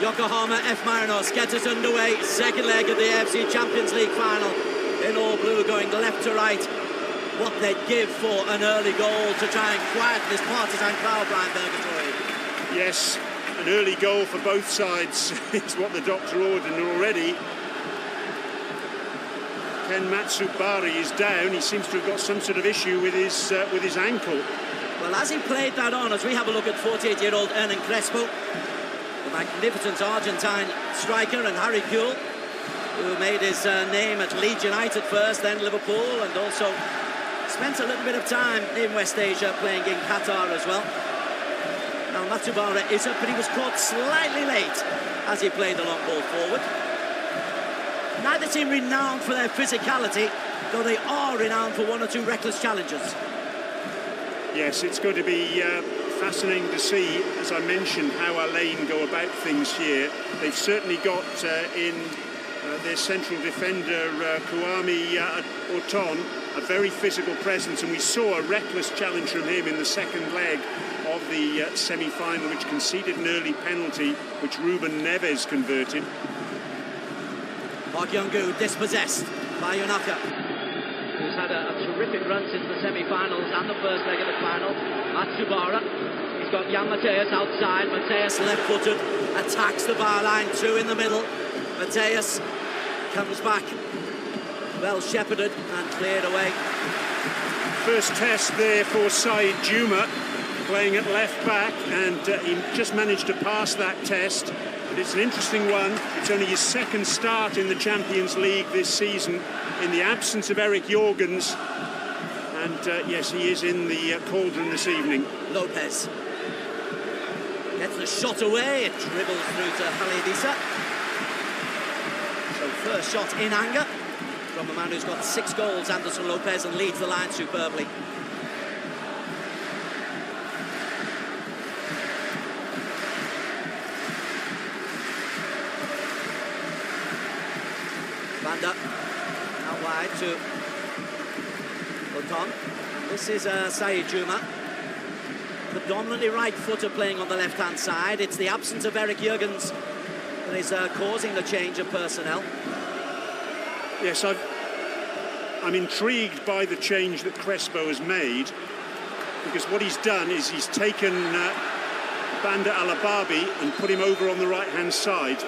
Yokohama F Marinos get us underway. Second leg of the AFC Champions League final. In all blue, going left to right. What they'd give for an early goal to try and quiet this partisan crowd, Brian Bergatory. Yes, an early goal for both sides is what the doctor ordered, and already Ken Matsubari is down. He seems to have got some sort of issue with his ankle. Well, as he played that on, as we have a look at 48-year-old Hernan Crespo, the magnificent Argentine striker, and Harry Kewell, who made his name at Leeds United first, then Liverpool, and also spent a little bit of time in West Asia playing in Qatar as well. Now Matsubara is up, but he was caught slightly late as he played the long ball forward. Neither team renowned for their physicality, though they are renowned for one or two reckless challenges. Yes, it's going to be fascinating to see, as I mentioned, how Al-Ain go about things here. They've certainly got in their central defender, Kwame Oton, a very physical presence, and we saw a reckless challenge from him in the second leg of the semi-final, which conceded an early penalty, which Ruben Neves converted. Park Young-gu dispossessed by Yonaka, who's had a terrific run since the semi-finals and the first leg of the final. Matsubara, he's got Jan Mateus outside. Mateus left-footed, attacks the byline, two in the middle. Mateus comes back, well shepherded and cleared away. First test there for Zayed Juma, playing at left back, and he just managed to pass that test. But it's an interesting one. It's only his second start in the Champions League this season, in the absence of Eric Jorgens. And yes, he is in the cauldron this evening. Lopez gets the shot away, it dribbles through to Khalid. So first shot in anger from a man who's got 6 goals, Anderson Lopez, and leads the line superbly. Banda out wide to Oton. This is Zayed Juma, predominantly right-footer playing on the left-hand side. It's the absence of Eric Jorgens that is causing the change of personnel. Yes, I'm intrigued by the change that Crespo has made, because what he's done is he's taken Banda Alababi and put him over on the right-hand side.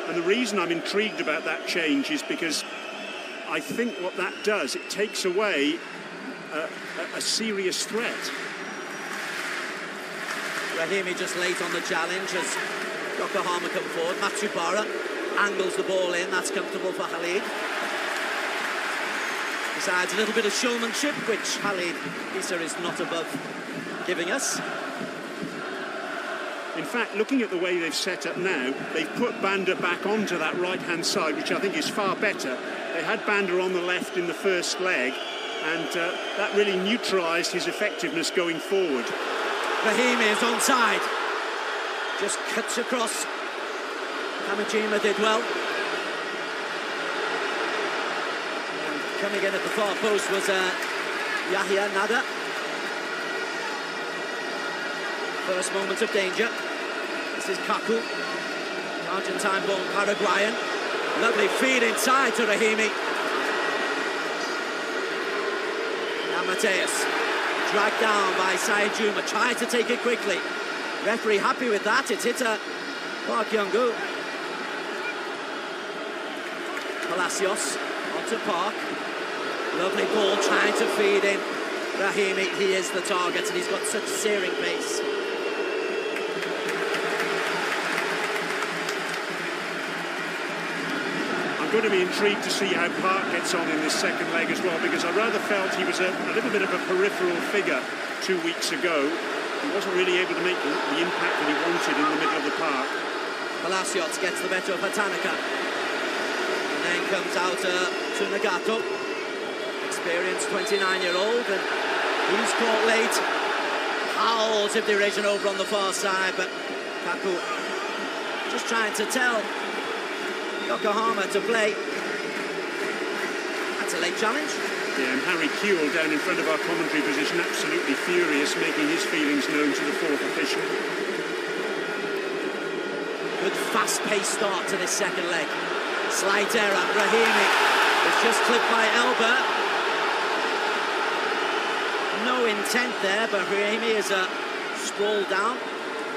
And the reason I'm intrigued about that change is because I think what that does, it takes away a serious threat. Rahimi just late on the challenge as Yokohama come forward. Matsubara angles the ball in, that's comfortable for Khalid. Besides a little bit of showmanship, which Khalid Issa is not above giving us. In fact, looking at the way they've set up now, they've put Banda back onto that right-hand side, which I think is far better. They had Banda on the left in the first leg, and that really neutralised his effectiveness going forward. Rahimi is onside. Just cuts across. Kamajima did well. And coming in at the far post was Yahya Nada. First moment of danger. This is Kaku, Argentine-born Paraguayan. Lovely feed inside to Rahimi. Now Mateus, dragged down by Zayed Juma, tried to take it quickly. Referee happy with that. It's hit Park Young-gu. Palacios onto Park. Lovely ball trying to feed in. Rahimi, he is the target, and he's got such searing pace. I'm going to be intrigued to see how Park gets on in this second leg as well, because I rather felt he was a little bit of a peripheral figure 2 weeks ago. He wasn't really able to make the impact that he wanted in the middle of the park. Palacios gets the better of Hatanaka. And then comes out to Nagato. Experienced 29-year-old, and he's caught late. Howls of derision over on the far side, but Kaku just trying to tell Yokohama to play. That's a late challenge. Yeah, and Harry Kewell down in front of our commentary position, absolutely furious, making his feelings known to the fourth official. Good fast-paced start to this second leg. Slight error. Rahimi is just clipped by Elba. No intent there, but Rahimi is sprawled down.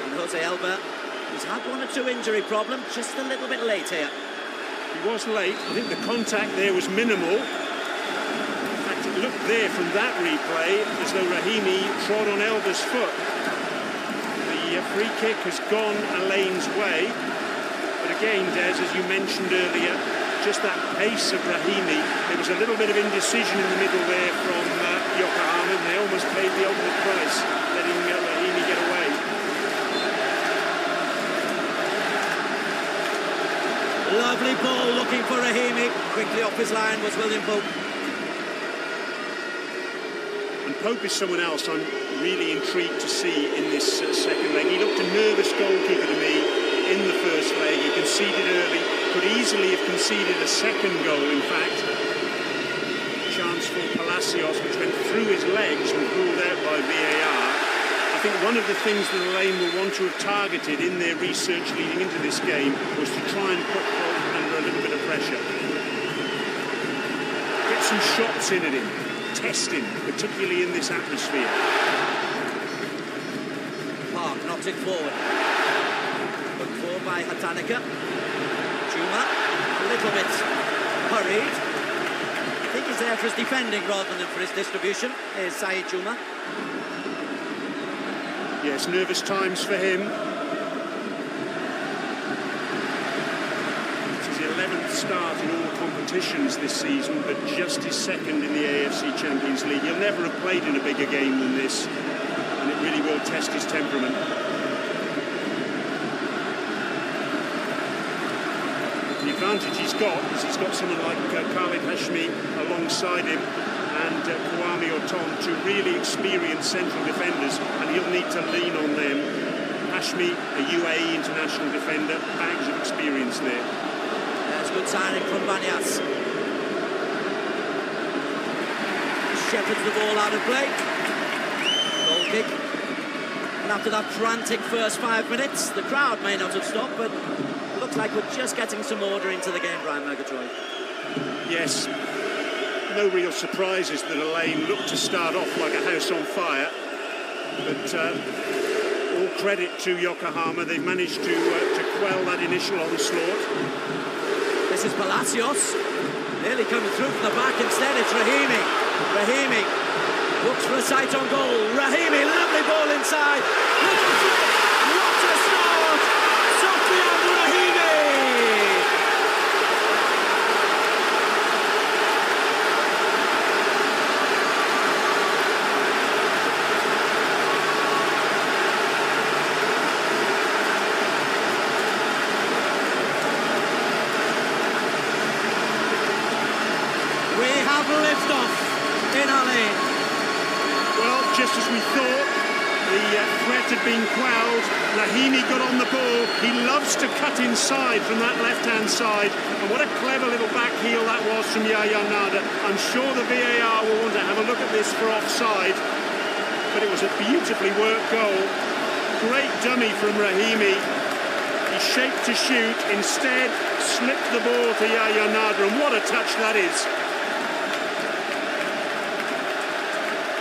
And Jose Elba, who's had one or two injury problems, just a little bit late here. He was late. I think the contact there was minimal. In fact, it looked there from that replay as though Rahimi trod on Elba's foot. The free kick has gone Al-Ain's way. But again, Des, as you mentioned earlier, just that pace of Rahimi. There was a little bit of indecision in the middle there from Yokohama, and they almost paid the ultimate price, letting Rahimi get away. Lovely ball looking for Rahimi. Quickly off his line was William Pope. And Pope is someone else I'm really intrigued to see in this second leg. He looked a nervous goalkeeper to me in the first leg. He conceded early, could easily have conceded a second goal, in fact. Chance for Palacios, which went through his legs and ruled out by VAR. I think one of the things that Al-Ain will want to have targeted in their research leading into this game was to try and put Pope under a little bit of pressure. Get some shots in at him, test him, particularly in this atmosphere. Park knocks it forward. Put forward by Hatanika. Juma, a little bit hurried. I think he's there for his defending rather than for his distribution, is Zayed Juma. Yes, nervous times for him. It's his 11th start in all competitions this season, but just his second in the AFC Champions League. He'll never have played in a bigger game than this, and it really will test his temperament. The advantage he's got is he's got someone like Khalid Hashmi alongside him, and Kwame or Tom, two really experienced central defenders, and he'll need to lean on them. Hashmi, a UAE international defender, bags of experience there. There's good signing from Banyas. Shepherds the ball out of play. Goal kick. And after that frantic first 5 minutes, the crowd may not have stopped, but it looks like we're just getting some order into the game, Brian Murgatroyd. Yes. No real surprises that Al-Ain looked to start off like a house on fire, but all credit to Yokohama. They've managed to quell that initial onslaught. This is Palacios, nearly coming through from the back. Instead it's Rahimi. Rahimi looks for a sight on goal. Rahimi, lovely ball inside. What a start! Sofian Rahimi! Lift-off in Al-Ain. Well, just as we thought, the threat had been quelled. Rahimi got on the ball. He loves to cut inside from that left-hand side. And what a clever little back heel that was from Yaya Nada. I'm sure the VAR will want to have a look at this for offside. But it was a beautifully worked goal. Great dummy from Rahimi. He shaped to shoot, instead slipped the ball to Yaya Nada. And what a touch that is.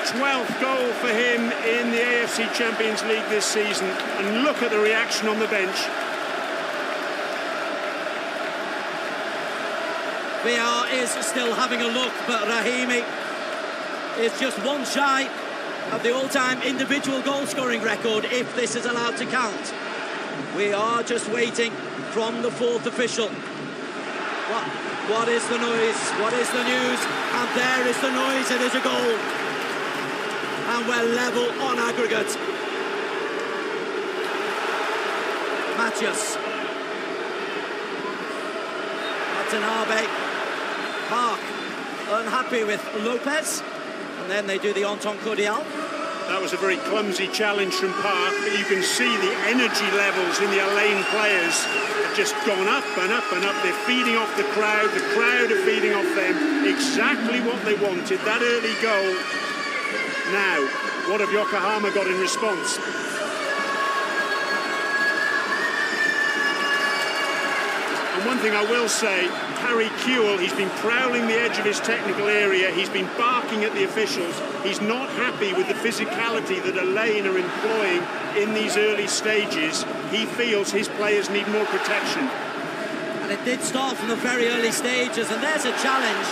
12th goal for him in the AFC Champions League this season, and look at the reaction on the bench. VAR is still having a look, but Rahimi is just one shy of the all-time individual goal-scoring record if this is allowed to count. We are just waiting from the fourth official. What is the noise? What is the news? And there is the noise. It is a goal. And we're level on aggregate. Matias. Watanabe. Park unhappy with Lopez. And then they do the Anton Cordial. That was a very clumsy challenge from Park, but you can see the energy levels in the Al-Ain players have just gone up and up and up. They're feeding off the crowd are feeding off them. Exactly what they wanted, that early goal. Now, what have Yokohama got in response? And one thing I will say, Harry Kewell, he's been prowling the edge of his technical area, he's been barking at the officials, he's not happy with the physicality that Al-Ain are employing in these early stages. He feels his players need more protection. And it did start from the very early stages, and there's a challenge.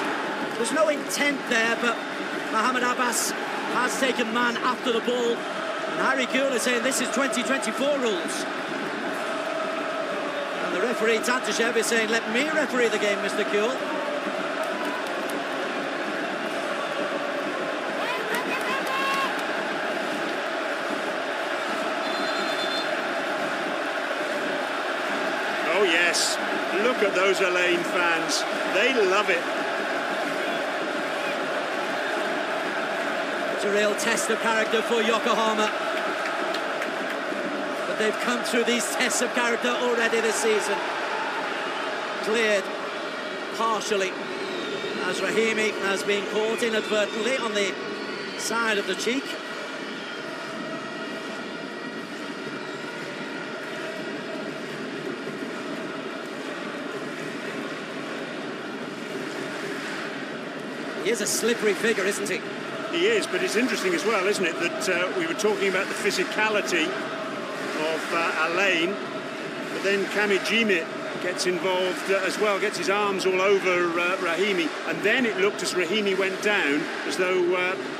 There's no intent there, but Mohamed Abbas has taken man after the ball, and Harry Kewell is saying this is 2024 rules. And the referee Tantashev is saying, let me referee the game, Mr. Kewell. Oh yes, look at those Al-Ain fans, they love it. It's a real test of character for Yokohama. But they've come through these tests of character already this season. Cleared partially as Rahimi has been caught inadvertently on the side of the cheek. He is a slippery figure, isn't he? He is, but it's interesting as well, isn't it, that we were talking about the physicality of Al-Ain, but then Kamijime gets involved as well, gets his arms all over Rahimi, and then it looked as Rahimi went down as though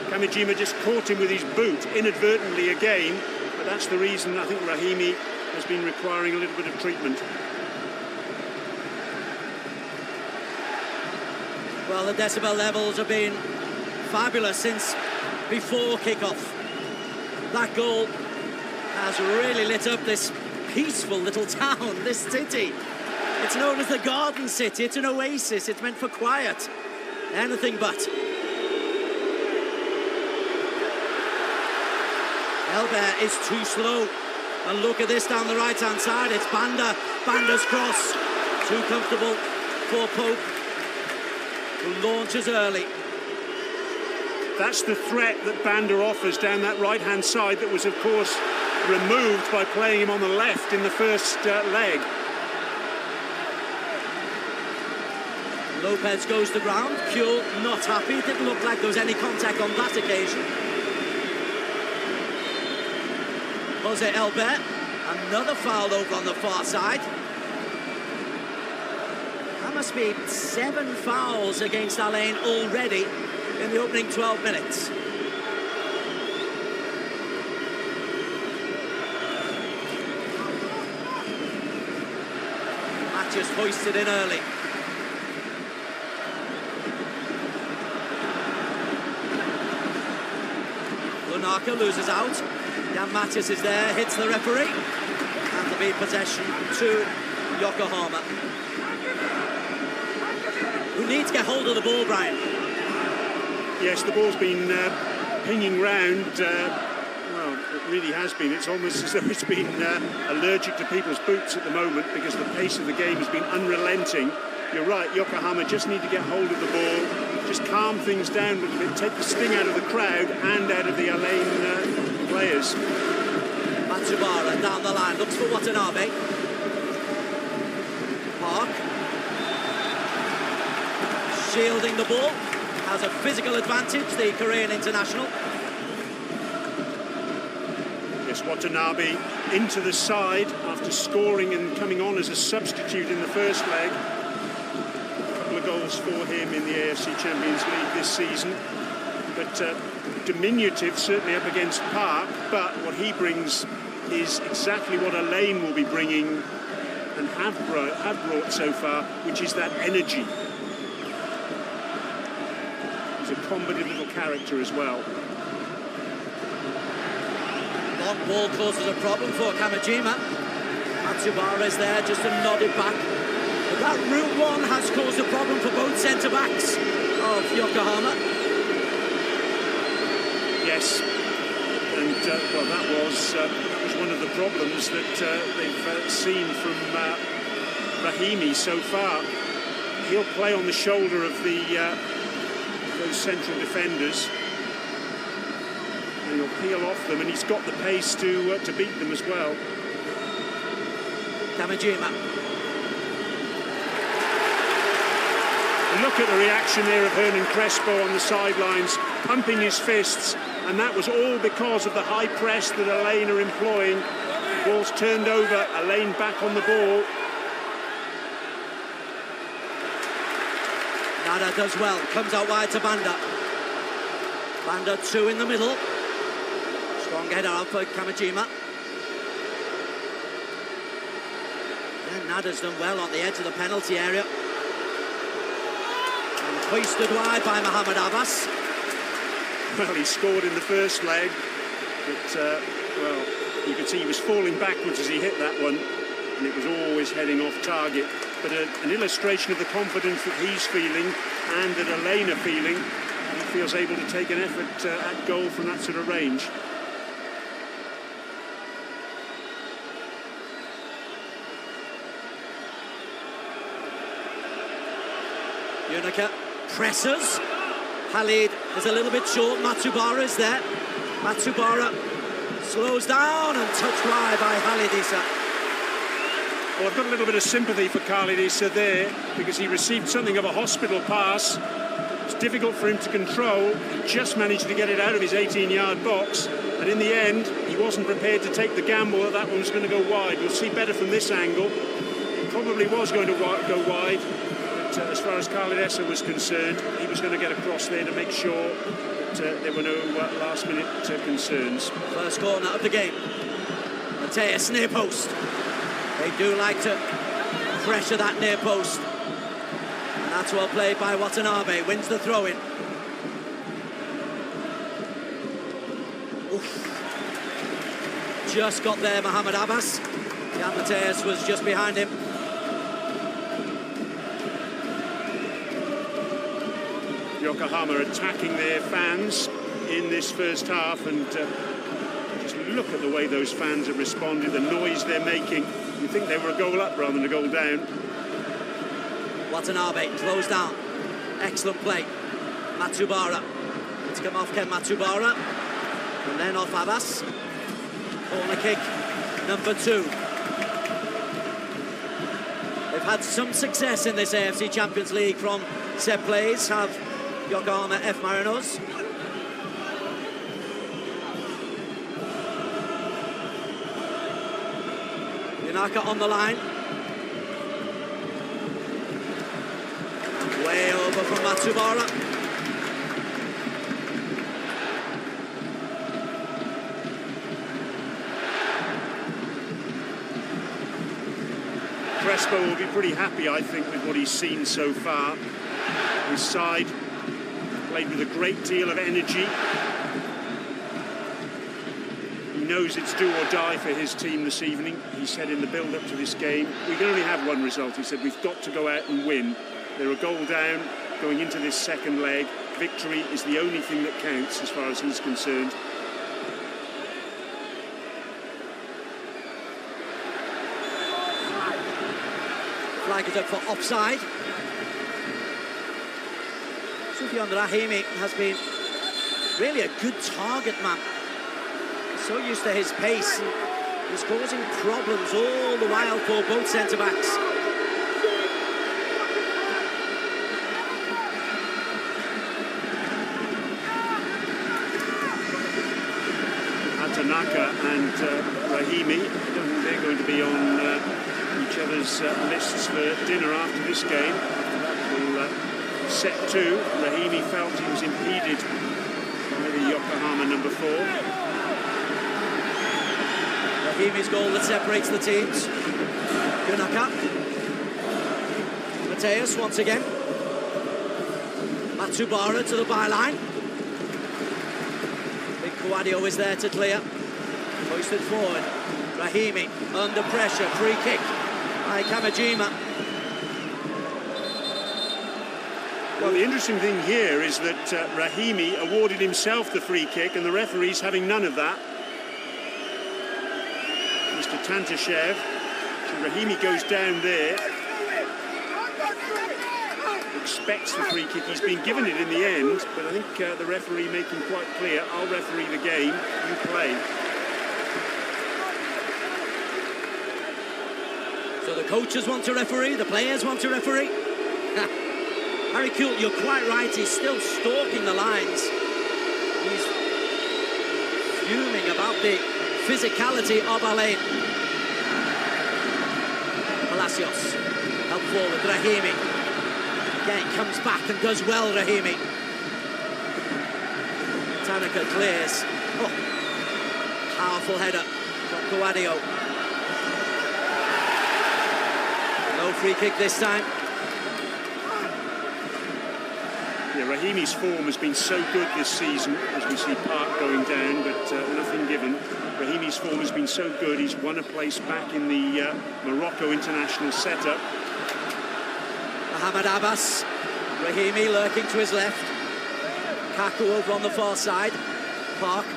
Kamijime just caught him with his boot inadvertently again, but that's the reason I think Rahimi has been requiring a little bit of treatment. Well, the decibel levels have been fabulous since before kick-off. That goal has really lit up this peaceful little town, this city. It's known as the Garden City. It's an oasis. It's meant for quiet. Anything but. Elbert is too slow. And look at this down the right-hand side. It's Banda. Banda's cross. Too comfortable for Pope, who launches early. That's the threat that Banda offers down that right-hand side that was, of course, removed by playing him on the left in the first leg. Lopez goes to ground. Kewell not happy. It didn't look like there was any contact on that occasion. Jose Elbert, another foul over on the far side. That must be 7 fouls against Al-Ain already in the opening 12 minutes. Matches hoisted in early. Lunaka loses out. Jan Matthias is there, hits the referee, and there'll be possession to Yokohama, who need to get hold of the ball, Brian. Yes, the ball's been pinging round. Well, it really has been. It's almost as though it's been allergic to people's boots at the moment because the pace of the game has been unrelenting. You're right, Yokohama just need to get hold of the ball, just calm things down a little bit, take the sting out of the crowd and out of the Al-Ain players. Matsubara down the line, looks for Watanabe. Park. Shielding the ball, has a physical advantage, the Korean international. Yes, Watanabe into the side after scoring and coming on as a substitute in the first leg. Goals for him in the AFC Champions League this season, but diminutive certainly up against Park, but what he brings is exactly what Al-Ain will be bringing and have brought so far, which is that energy. He's a combative little character as well. Long ball causes a problem for Kamijima. Matsubara is there just to nod it back. But that route one has caused a problem for both centre-backs of Yokohama. Yes, And well, that was one of the problems that they've seen from Rahimi so far. He'll play on the shoulder of those central defenders. And he'll peel off them, and he's got the pace to beat them as well. Kamajima. Look at the reaction there of Hernan Crespo on the sidelines, pumping his fists, and that was all because of the high press that Al-Ain are employing. Ball's turned over, Al-Ain back on the ball. Nada does well, comes out wide to Banda. Banda 2 in the middle. Strong header out for Kamajima. And Nada's done well on the edge of the penalty area. And hoisted wide by Mohamed Abbas. Well, he scored in the first leg, but, well, you could see he was falling backwards as he hit that one, and it was always heading off target. But an illustration of the confidence that he's feeling and that Al-Ain are feeling. He feels able to take an effort at goal from that sort of range. Unica presses. Khalid is a little bit short. Matsubara is there. Matsubara slows down and touched wide by Khalid Issa. Well, I've got a little bit of sympathy for Khalid Issa there, because he received something of a hospital pass. It was difficult for him to control. He just managed to get it out of his 18-yard box, and in the end, he wasn't prepared to take the gamble that that one was going to go wide. We'll see better from this angle. It probably was going to go wide, but as far as Khalid Issa was concerned, he was going to get across there to make sure that there were no last-minute concerns. First corner of the game. Mateus near post. They do like to pressure that near post. And that's well played by Watanabe. Wins the throw-in. Just got there, Mohamed Abbas. Jan Mateus was just behind him. Yokohama attacking their fans in this first half, and just look at the way those fans have responded, the noise they're making. You think they were a goal up rather than a goal down. Watanabe closed down. Excellent play. Matsubara. It's come off Ken Matsubara. And then off Abbas. Corner kick number 2. They've had some success in this AFC Champions League from set plays, have Yokohama F Marinos. Yanaka on the line. Way over from Matsubara. Crespo will be pretty happy, I think, with what he's seen so far. His side played with a great deal of energy. He knows it's do or die for his team this evening. He said in the build-up to this game, we can only have one result. He said, we've got to go out and win. They're a goal down going into this second leg. Victory is the only thing that counts as far as he's concerned. Flag is up for offside. Soufiane Rahimi has been really a good target man. So used to his pace, and he's causing problems all the while for both centre-backs. Atanaka and Rahimi, I don't think they're going to be on each other's lists for dinner after this game. We'll set 2. Rahimi felt he was impeded by the Yokohama number 4. Rahimi's goal that separates the teams. Gunaka. Mateus once again. Matsubara to the byline. Big Kawadio is there to clear. Hoisted forward. Rahimi under pressure. Free kick by Kamajima. Well, the interesting thing here is that Rahimi awarded himself the free kick, and the referee's having none of that. Mr. Tantashev. So Rahimi goes down there. Expects the free kick. He's been given it in the end, but I think the referee making quite clear, I'll referee the game, you play. So the coaches want to referee, the players want to referee. Harry Kuehl, you're quite right, he's still stalking the lines. He's fuming about the physicality of Al-Ain. Palacios, help forward, Rahimi. Again, comes back and does well, Rahimi. Tanaka clears. Oh, powerful header from Kouadio. No free kick this time. Yeah, Rahimi's form has been so good this season, as we see Park going down, but nothing given. Rahimi's form has been so good, he's won a place back in the Morocco international setup. Mohamed Abbas, Rahimi lurking to his left. Kaku over on the far side. Park.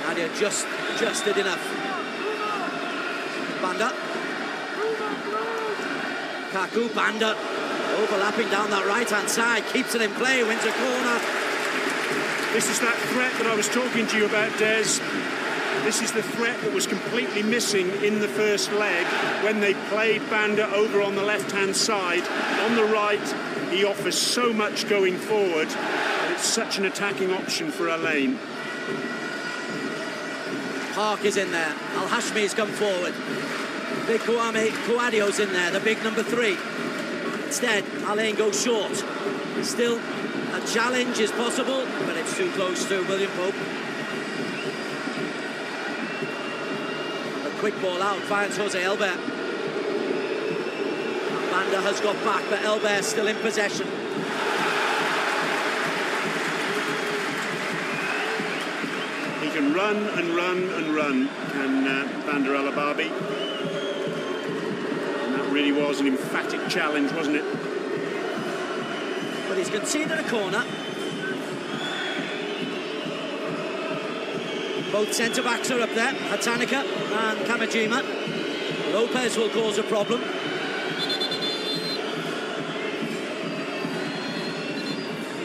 Nadia just did enough. Banda. Kaku, Banda. Overlapping down that right-hand side, keeps it in play, wins a corner. This is that threat that I was talking to you about, Des. This is the threat that was completely missing in the first leg when they played Banda over on the left-hand side. On the right, he offers so much going forward, and it's such an attacking option for Al-Ain. Park is in there. Al-Hashmi's come forward. Big Kouadio's in there, the big number 3. Instead, Al-Ain goes short. Still, a challenge is possible, but it's too close to William Pope. A quick ball out, finds Jose Elbert. Banda has got back, but Elbert still in possession. He can run and run and run, can Banda Al-Ababi. Really was an emphatic challenge, wasn't it? But he's conceded a corner. Both centre-backs are up there, Hatanika and Kamajima. Lopez will cause a problem.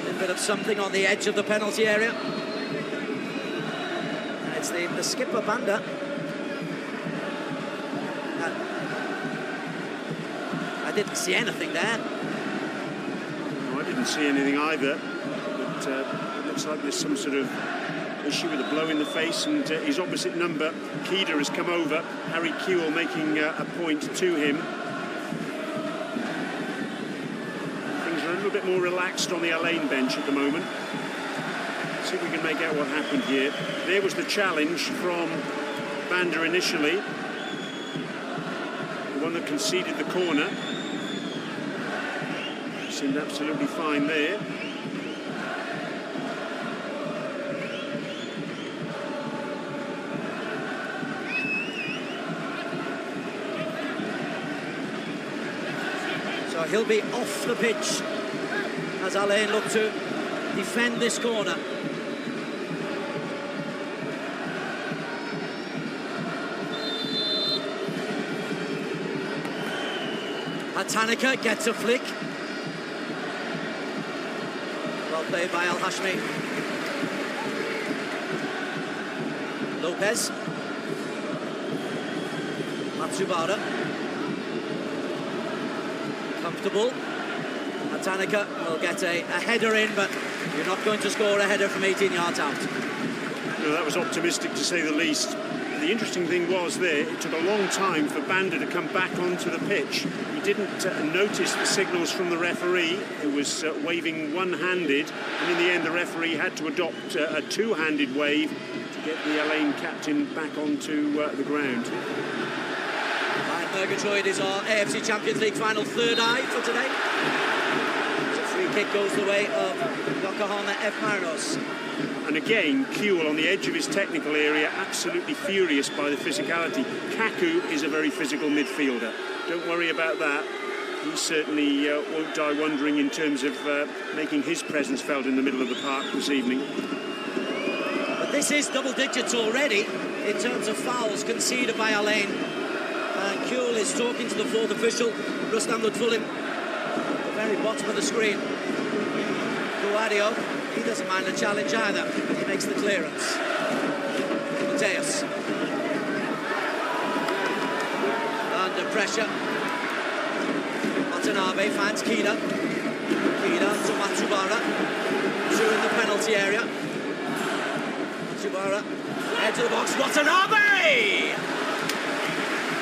A bit of something on the edge of the penalty area. And it's the skipper, Banda. I didn't see anything there. No, I didn't see anything either. But it looks like there's some sort of issue with a blow in the face, and his opposite number, Kida, has come over. Harry Kuehl making a point to him. Things are a little bit more relaxed on the Al-Ain bench at the moment. See if we can make out what happened here. There was the challenge from Banda initially. The one that conceded the corner. Seemed absolutely fine there. So he'll be off the pitch as Al-Ain look to defend this corner. Hatanika gets a flick. Well played by Al-Hashmi. Lopez. Matsubara. Comfortable. Hatanika will get a header in, but you're not going to score a header from 18 yards out. No, that was optimistic to say the least. The interesting thing was there, it took a long time for Banda to come back onto the pitch. He didn't notice the signals from the referee, who was waving one-handed, and in the end the referee had to adopt a two-handed wave to get the Al-Ain captain back onto the ground. Ryan Murgatroyd is our AFC Champions League final third eye for today. So free kick goes the way of Yokohama F Marinos. And again, Kuehl on the edge of his technical area, absolutely furious by the physicality. Kaku is a very physical midfielder. Don't worry about that. he certainly won't die wondering in terms of making his presence felt in the middle of the park this evening. But this is double digits already in terms of fouls conceded by Al-Ain. Kuhl is talking to the fourth official, Rustam Lutfulim, at the very bottom of the screen. Guadio, he doesn't mind the challenge either, but he makes the clearance. Mateus. Under pressure. Watanabe finds Kida. Kida to Matsubara. Two in the penalty area. Matsubara, head to the box. Watanabe!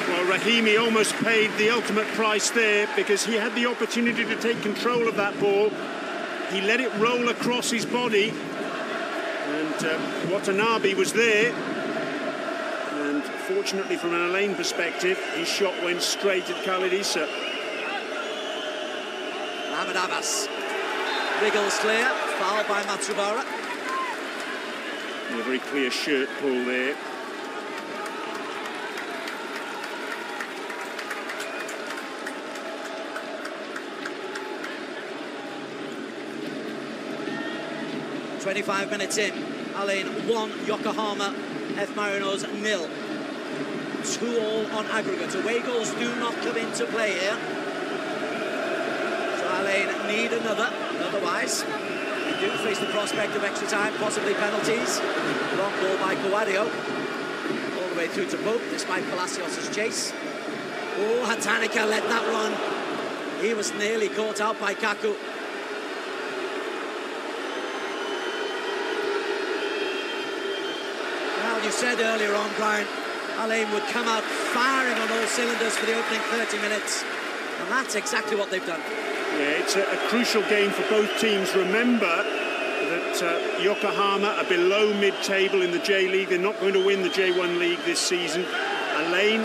Well, Rahimi almost paid the ultimate price there because he had the opportunity to take control of that ball. He let it roll across his body, and Watanabe was there. And fortunately, from an Al-Ain perspective, his shot went straight at Khalid Issa. Mohamed Abbas wriggles clear, foul by Matsubara. A very clear shirt pull there. "25 minutes in, Al-Ain 1, Yokohama F Marinos 0. 2-2 on aggregate. Away goals do not come into play here. So Al-Ain need another. Otherwise, we do face the prospect of extra time, possibly penalties. Long ball by Guadio. All the way through to Pope, despite Palacios' chase. Oh, Hatanika let that run. He was nearly caught out by Kaku. You said earlier on, Brian, Al-Ain would come out firing on all cylinders for the opening 30 minutes, and that's exactly what they've done. Yeah, it's a crucial game for both teams. Remember that Yokohama are below mid-table in the J-League. They're not going to win the J1 League this season. Al-Ain,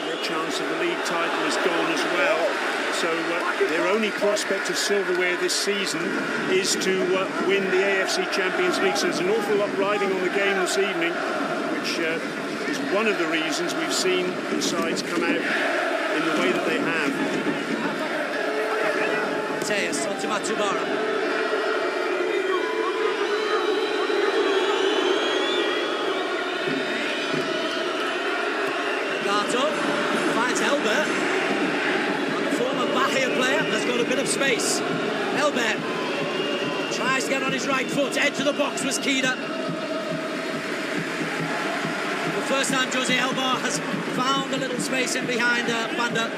their chance of the league title is gone as well. So their only prospect of silverware this season is to win the AFC Champions League. So there's an awful lot riding on the game this evening, which is one of the reasons we've seen the sides come out in the way that they have. Mateus onto Matsubara. Gato finds Elbert. Bahia player has got a bit of space. Elbert tries to get on his right foot. Edge of the box was Kida. The first time Jose Elbar has found a little space in behind Banda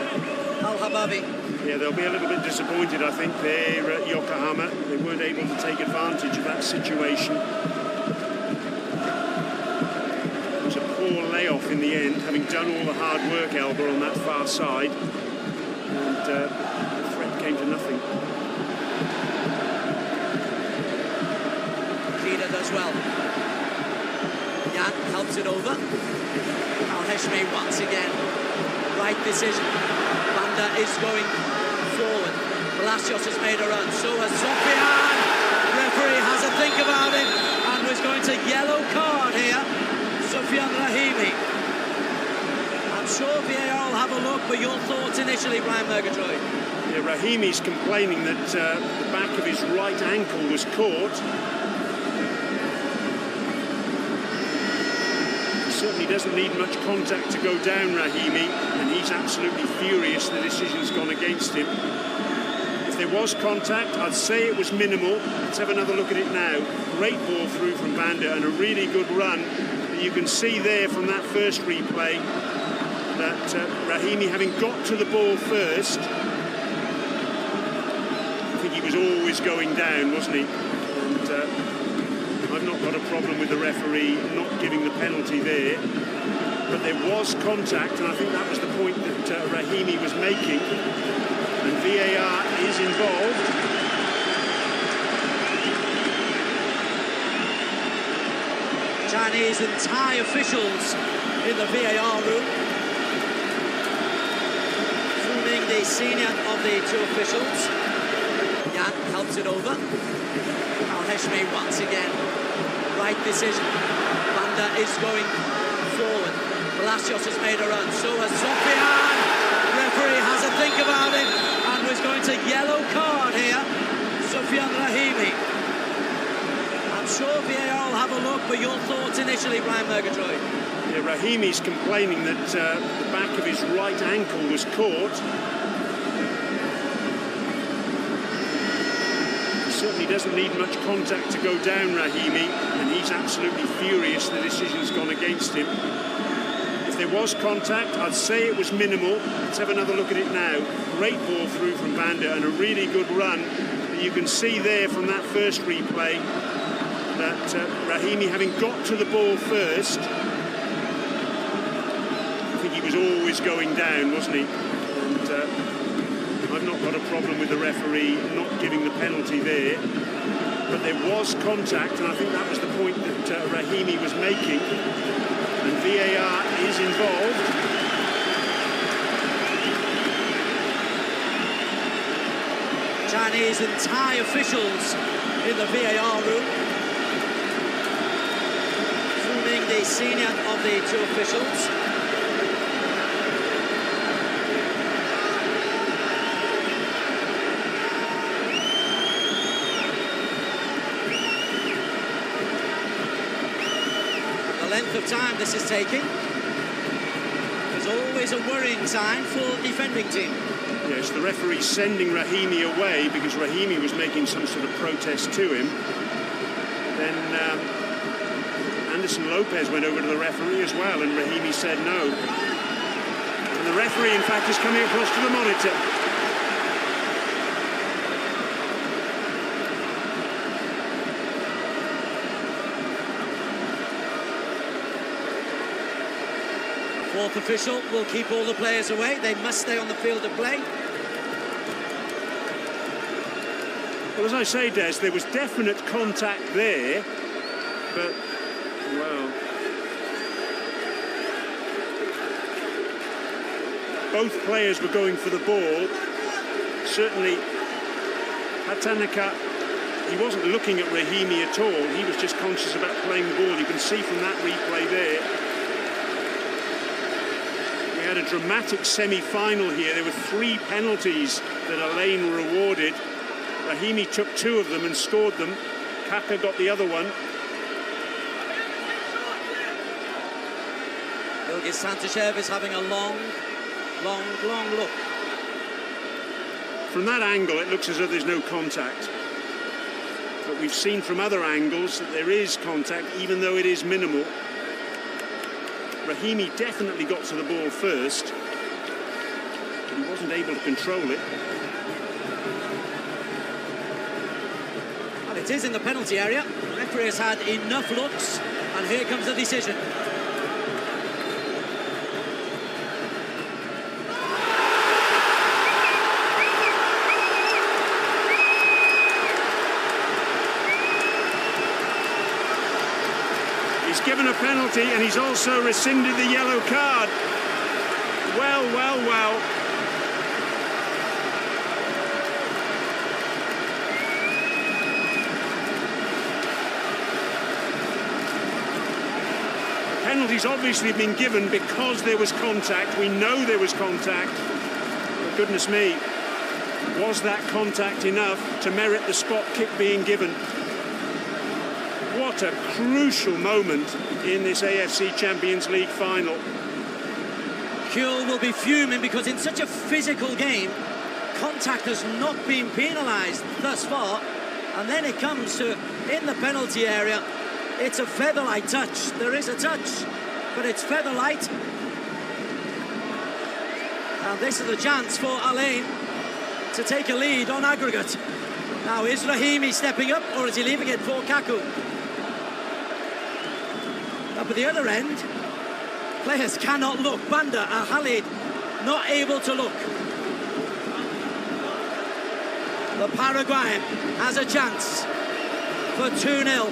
Al-Hababi. Yeah, they'll be a little bit disappointed, I think, there at Yokohama. They weren't able to take advantage of that situation. It was a poor layoff in the end, having done all the hard work, Elbar, on that far side. And the threat came to nothing. Kida does well. Jan helps it over. Al-Heshmi once again. Right decision. Banda is going forward. Palacios has made a run. So has Sofian. Referee has a think about it and was going to yellow card here. Sofian Rahimi. I'm sure VAR will have a look, but your thoughts initially, Brian Murgatroyd? Yeah, Rahimi's complaining that the back of his right ankle was caught. He certainly doesn't need much contact to go down, Rahimi, and he's absolutely furious the decision's gone against him. If there was contact, I'd say it was minimal. Let's have another look at it now. Great ball through from Banda and a really good run. You can see there from that first replay that Rahimi, having got to the ball first, I think he was always going down, wasn't he? And I've not got a problem with the referee not giving the penalty there, but there was contact, and I think that was the point that Rahimi was making, and VAR is involved. Chinese and Thai officials in the VAR room. The senior of the two officials. Jan helps it over. Al-Heshmi once again. Right decision. Banda is going forward. Palacios has made a run. So has Sofian. Referee has a think about it is going to yellow card here. Sufyan Rahimi. I'm sure VAR will have a look, but your thoughts initially, Brian Murgatroyd? Yeah, Rahimi's complaining that the back of his right ankle was caught. He certainly doesn't need much contact to go down, Rahimi, and he's absolutely furious the decision's gone against him. If there was contact, I'd say it was minimal. Let's have another look at it now. Great ball through from Banda and a really good run. But you can see there from that first replay that Rahimi, having got to the ball first, I think he was always going down, wasn't he? And I've not got a problem with the referee not giving the penalty there. But there was contact, and I think that was the point that Rahimi was making. And VAR is involved. Chinese and Thai officials in the VAR room. Being the senior of the two officials. The length of time this is taking is always a worrying sign for the defending team. Yes, the referee sending Rahimi away because Rahimi was making some sort of protest to him. Then Anderson Lopez went over to the referee as well, and Rahimi said no. And the referee, in fact, is coming across to the monitor. Fourth official will keep all the players away. They must stay on the field of play. Well, as I say, Des, there was definite contact there, but, well, both players were going for the ball. Certainly, Hatanaka, he wasn't looking at Rahimi at all. He was just conscious about playing the ball. You can see from that replay there. We had a dramatic semi-final here. There were 3 penalties that Al-Ain were awarded. Rahimi took 2 of them and scored them. Kaka got the other one. Ilgiz Santashev is having a long look. From that angle, it looks as though there's no contact. But we've seen from other angles that there is contact, even though it is minimal. Rahimi definitely got to the ball first, but he wasn't able to control it. And it is in the penalty area. The referee has had enough looks, and here comes the decision. He's given a penalty, and he's also rescinded the yellow card. Well. The penalty's obviously been given because there was contact. We know there was contact. But goodness me, was that contact enough to merit the spot kick being given? What a crucial moment in this AFC Champions League final. Kuhl will be fuming because in such a physical game, contact has not been penalised thus far. And then it comes to, in the penalty area, it's a featherlight touch. There is a touch, but it's featherlight. And this is a chance for Al-Ain to take a lead on aggregate. Now, is Rahimi stepping up, or is he leaving it for Kaku? Up at the other end, players cannot look. Banda and Khalid not able to look. The Paraguayan has a chance for 2-0.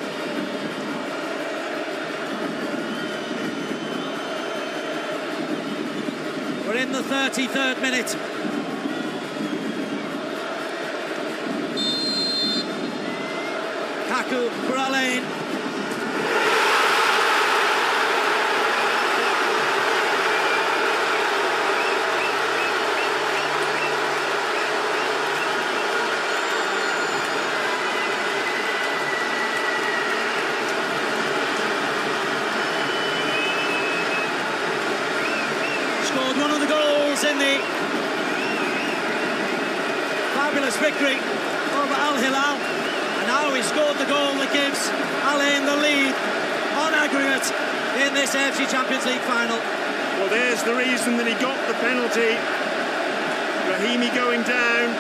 We're in the 33rd minute. Kaku for Al-Ain. glorious victory over Al-Hilal. And now he scored the goal that gives Al-Ain the lead on aggregate in this AFC Champions League final. Well, there's the reason that he got the penalty. Rahimi going down.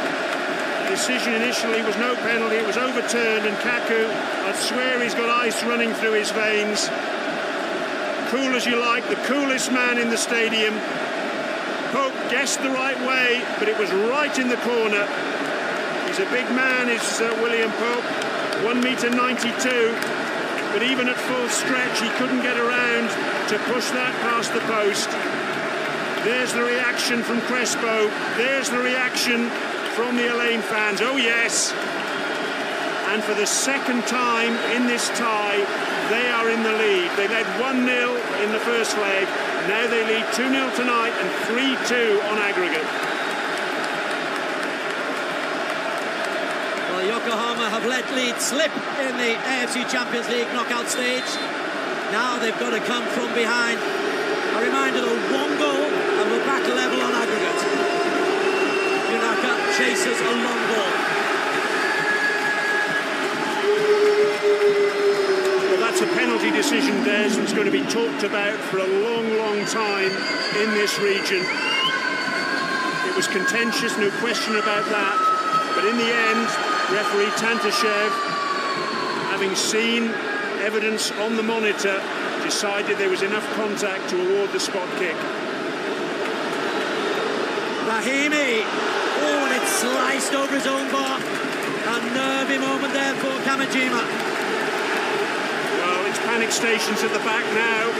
The decision initially was no penalty, it was overturned, and Kaku, I'd swear he's got ice running through his veins. Cool as you like, the coolest man in the stadium. Pope guessed the right way, but it was right in the corner. He's a big man, is William Pope, 1m92, but even at full stretch he couldn't get around to push that past the post. There's the reaction from Crespo, there's the reaction from the Al-Ain fans, oh yes! And for the second time in this tie, they are in the lead. They led 1-0 in the first leg, now they lead 2-0 tonight and 3-2 on aggregate. Well, Yokohama have let lead slip in the AFC Champions League knockout stage. Now they've got to come from behind. A reminder though, 1 goal and we're back level on aggregate. Yunaka chases a long ball. Well, that's a penalty decision, Des, that's going to be talked about for a long, long time in this region. It was contentious, no question about that. But in the end, referee Tantashev, having seen evidence on the monitor, decided there was enough contact to award the spot kick. Rahimi, oh, and it sliced over his own bar. A nervy moment there for Kamajima. Well, it's panic stations at the back now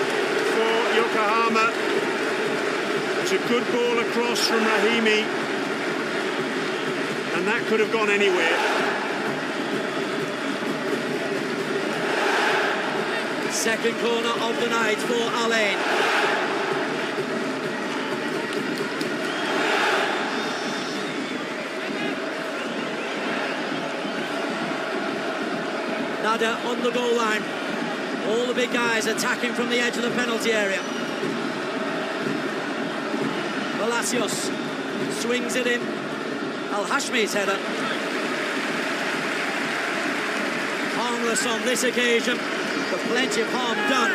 for Yokohama. It's a good ball across from Rahimi, and that could have gone anywhere. Second corner of the night for Al-Ain. Nada on the goal line. All the big guys attacking from the edge of the penalty area. Palacios swings it in. Al-Hashmi's header. Harmless on this occasion, but plenty of harm done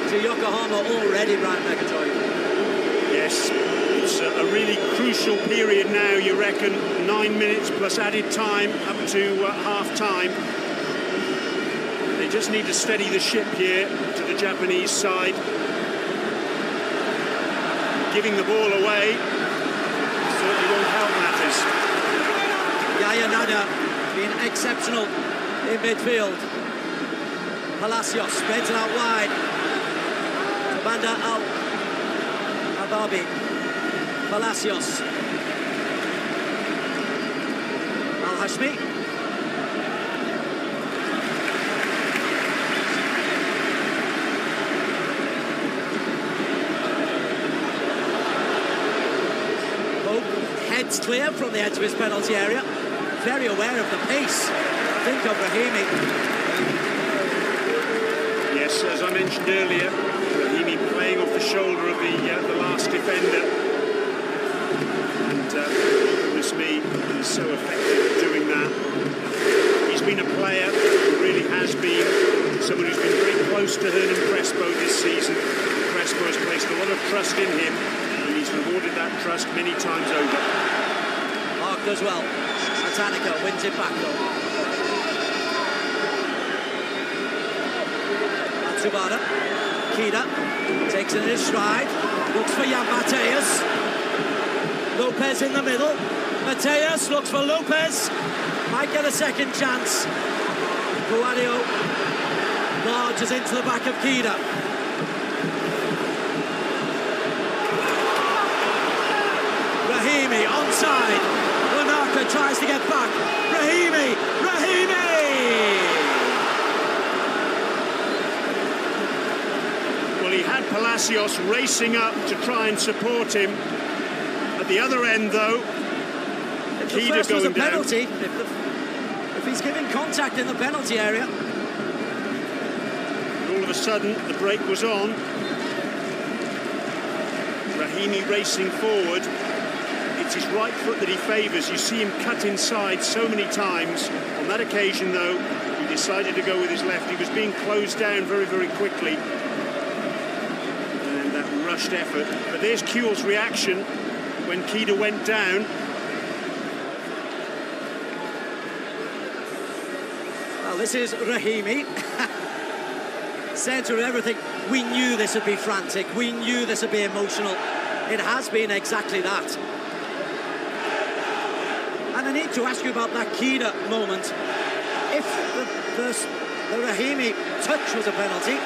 to Yokohama already, Brian McIntyre. Yes, it's a really crucial period now, you reckon. 9 minutes plus added time up to half-time. They just need to steady the ship here to the Japanese side. Giving the ball away certainly won't help matters. Yaya Nada being exceptional in midfield. Palacios spreads it out wide. Banda Al-Ababi. Palacios. Al-Hashmi. Heads clear from the edge of his penalty area. Very aware of the pace. Think of Rahimi. Yes, as I mentioned earlier, Rahimi playing off the shoulder of the last defender. And goodness me, he's so effective at doing that. He's been a player who really has been someone who's been very close to Hernan Crespo this season. Crespo has placed a lot of trust in him, and he's rewarded that trust many times over. Marked as well. Atanica wins it back though. Matsubara. Kida takes it in his stride. Looks for Jan Mateus. Lopez in the middle. Mateus looks for Lopez. Might get a second chance. Guadio barges into the back of Kida. Rahimi onside. Wanaka tries to get back. Rahimi! Well, he had Palacios racing up to try and support him. At the other end, though, If the first was a penalty, if he's giving contact in the penalty area. And all of a sudden, the break was on. Rahimi racing forward. It's his right foot that he favours. You see him cut inside so many times. On that occasion, though, he decided to go with his left. He was being closed down very, very quickly. And that rushed effort. But there's Kuhl's reaction when Kida went down. Well, this is Rahimi. Centre of everything. We knew this would be frantic. We knew this would be emotional. It has been exactly that. And I need to ask you about that Kida moment. If the Rahimi touch was a penalty.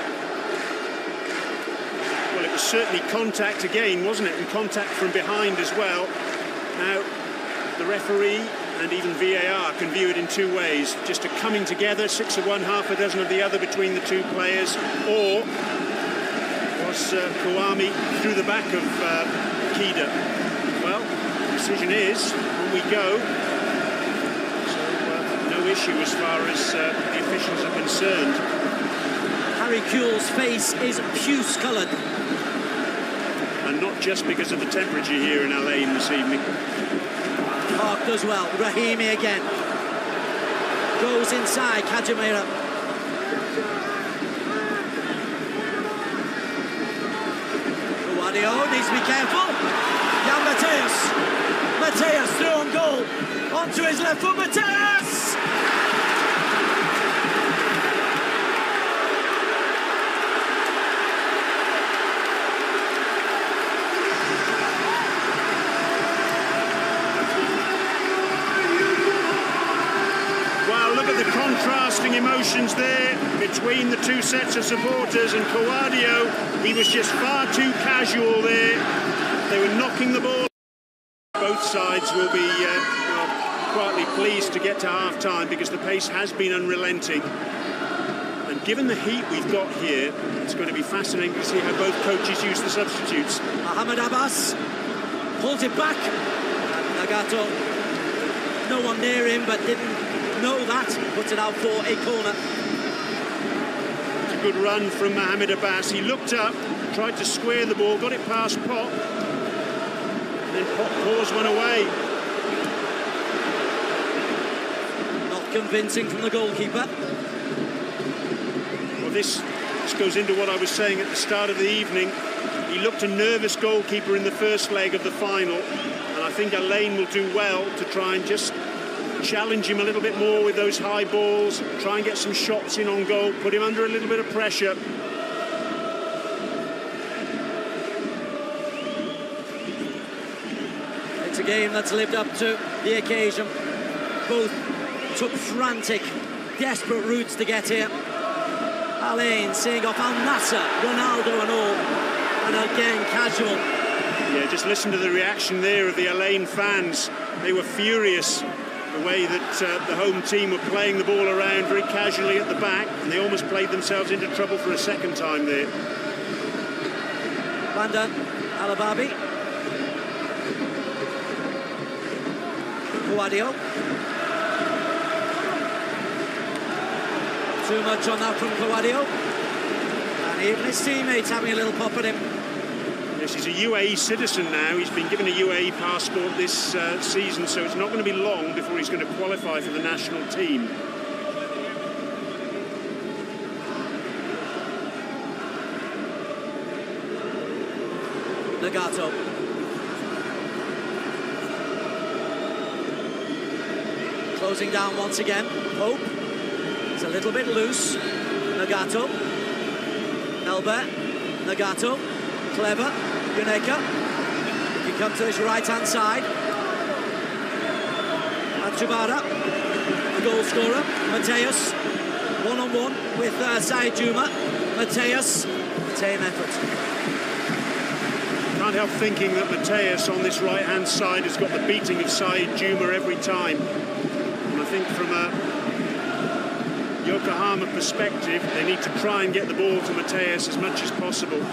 Well, it was certainly contact again, wasn't it? And contact from behind as well. Now, the referee and even VAR can view it in two ways. Just a coming together, 6 of one, half a dozen of the other between the two players, or was Kouame through the back of Kida. Well, the decision is, on we go. So, no issue as far as the officials are concerned. Harry Kuhl's face is puce-coloured. And not just because of the temperature here in Al-Ain this evening. Parked as well. Rahimi again. Goes inside. Kajimera. Guadio needs to be careful. Jan Mateus through on goal. Onto his left foot. Mateus! Contrasting emotions there between the two sets of supporters, and Kouadio, he was just far too casual there. They were knocking the ball. Both sides will be quietly pleased to get to half-time because the pace has been unrelenting. And given the heat we've got here, it's going to be fascinating to see how both coaches use the substitutes. Mohamed Abbas pulls it back. Nagato, no one near him, but didn't know that, puts it out for a corner. It's a good run from Mohamed Abbas. He looked up, tried to square the ball, got it past Pop, and then Pop paws one away. Not convincing from the goalkeeper. Well, this goes into what I was saying at the start of the evening. He looked a nervous goalkeeper in the first leg of the final, and I think Al-Ain will do well to try and just challenge him a little bit more with those high balls, try and get some shots in on goal, put him under a little bit of pressure. It's a game that's lived up to the occasion. Both took frantic, desperate routes to get here. Al-Ain seeing off Al-Nassr, Ronaldo and all, and again casual. Yeah, just listen to the reaction there of the Al-Ain fans. They were furious. The way that the home team were playing the ball around very casually at the back, and they almost played themselves into trouble for a second time there. Banda Alababi. Guadio. Too much on that from Guadio. And even his teammates having a little pop at him. Yes, he's a UAE citizen now. He's been given a UAE passport this season, so it's not going to be long before he's going to qualify for the national team. Nagato. Closing down once again. Pope. It's a little bit loose. Nagato. Elbert. Nagato. Clever. Yuneka. He can come to his right-hand side. Atubara, the goal scorer. Mateus, one-on-one with Zayed Juma. Mateus, same effort. Can't help thinking that Mateus on this right-hand side has got the beating of Zayed Juma every time. And I think from a Yokohama perspective, they need to try and get the ball to Mateus as much as possible.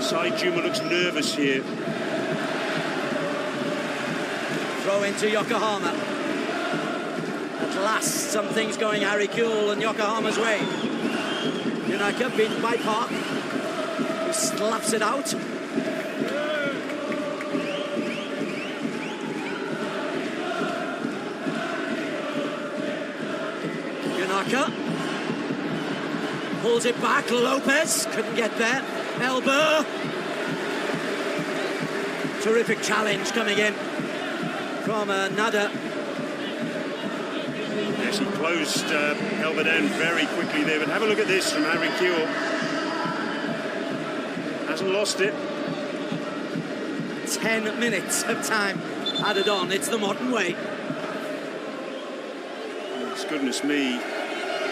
Zayed Juma looks nervous here. Throw into Yokohama. At last, something's going Harry Kuhl and Yokohama's way. Yuneka beaten by Park, who slaps it out. Yunaka pulls it back. Lopez couldn't get there. Elbow. Terrific challenge coming in from Nada. Yes, he closed Elba down very quickly there, but have a look at this from Harry Kewell. Hasn't lost it. 10 minutes of time added on. It's the modern way. Oh, goodness me.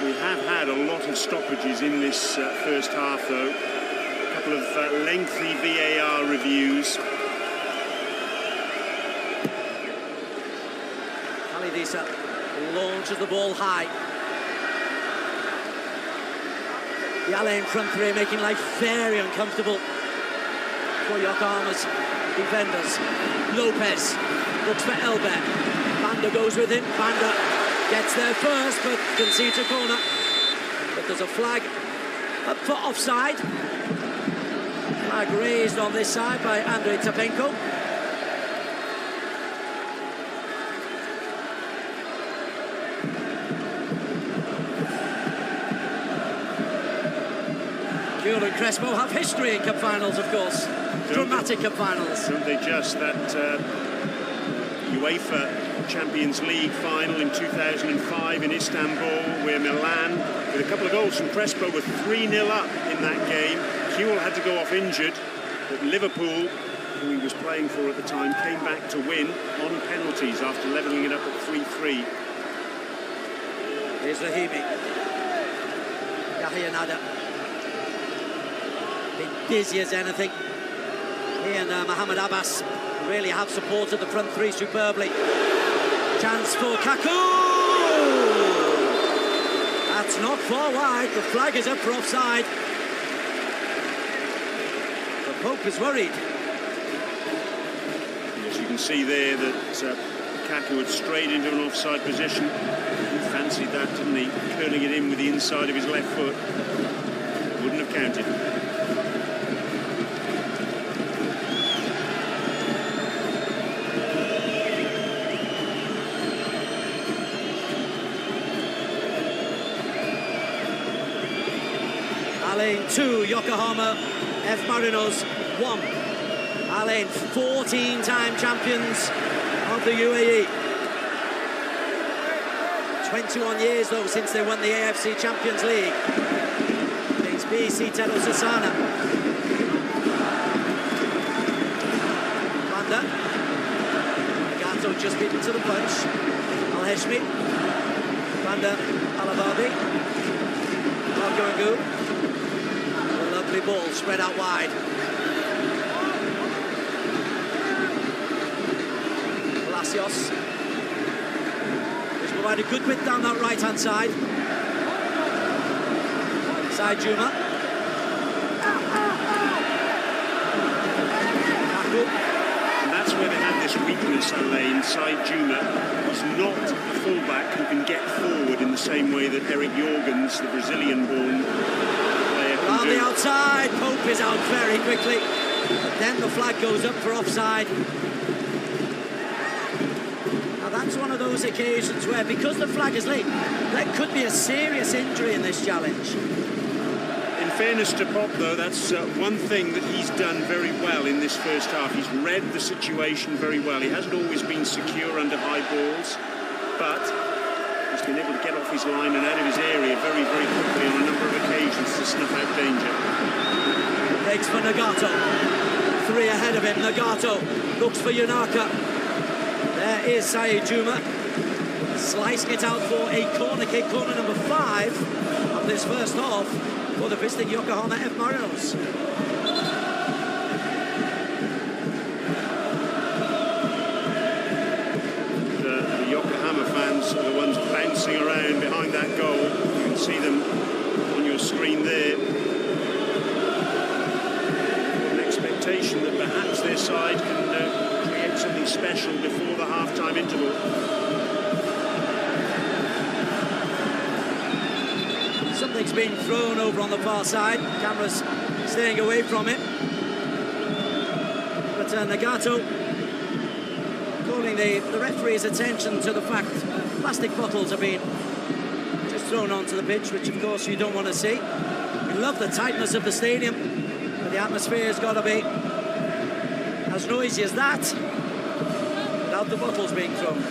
We have had a lot of stoppages in this first half, though. A couple of lengthy VAR reviews. Alidisa launches the ball high. The Al-Ain front three making life very uncomfortable for Yokohama's defenders. Lopez looks for Elbet. Banda goes with him. Banda gets there first, but concedes a corner. But there's a flag up for offside. Flag raised on this side by Andrei Tapenko. Kewell and Crespo have history in cup finals, of course. Dramatic cup finals. Don't they just? That UEFA Champions League final in 2005 in Istanbul, where Milan, with a couple of goals from Crespo, were 3-0 up in that game. Kewell had to go off injured, but Liverpool, who he was playing for at the time, came back to win on penalties after levelling it up at 3-3. Here's Rahimi. Yahya Nada. Been busy as anything. He and Mohamed Abbas really have supported the front three superbly. Chance for Kaku! That's not far wide. The flag is up for offside. The Pope is worried. Yes, you can see there that Kaku had strayed into an offside position. He fancied that, didn't he? Curling it in with the inside of his left foot. Wouldn't have counted. Al-Ain 2, Yokohama F Marinos 1. Al-Ain 14-time champions of the UAE. 21 years though since they won the AFC Champions League against BC Tedo Sasana. Banda. Gato just beaten to the punch. Al-Heshmi. Banda Alababi. Marco Ngu. Lovely ball spread out wide. Palacios. He's provided good width down that right-hand side. Zayed Juma. And that's where they have this weakness, Al-Ain. Zayed Juma is not a fullback who can get forward in the same way that Eric Jorgens, the Brazilian-born player, can on do. the outside, Pope is out very quickly. But then the flag goes up for offside. Now that's one of those occasions where, because the flag is late, there could be a serious injury in this challenge. In fairness to Pop, though, that's one thing that he's done very well in this first half. He's read the situation very well. He hasn't always been secure under high balls, but he's been able to get off his line and out of his area very, very quickly on a number of occasions to snuff out danger. Takes for Nagato. 3 ahead of him. Nagato looks for Yunaka. There is Zayed Juma. Slicing it out for a corner kick, corner number 5 of this first half for the visiting Yokohama F Marinos. The Yokohama fans are the ones bouncing around behind that goal. You can see them on your screen there. An expectation that perhaps their side can create something special before the half-time interval. Something's being thrown over on the far side. Camera's staying away from it. But Nagato calling the referee's attention to the fact plastic bottles are being just just thrown onto the pitch, which of course you don't want to see. We love the tightness of the stadium, but the atmosphere has got to be as noisy as that without the bottles being thrown.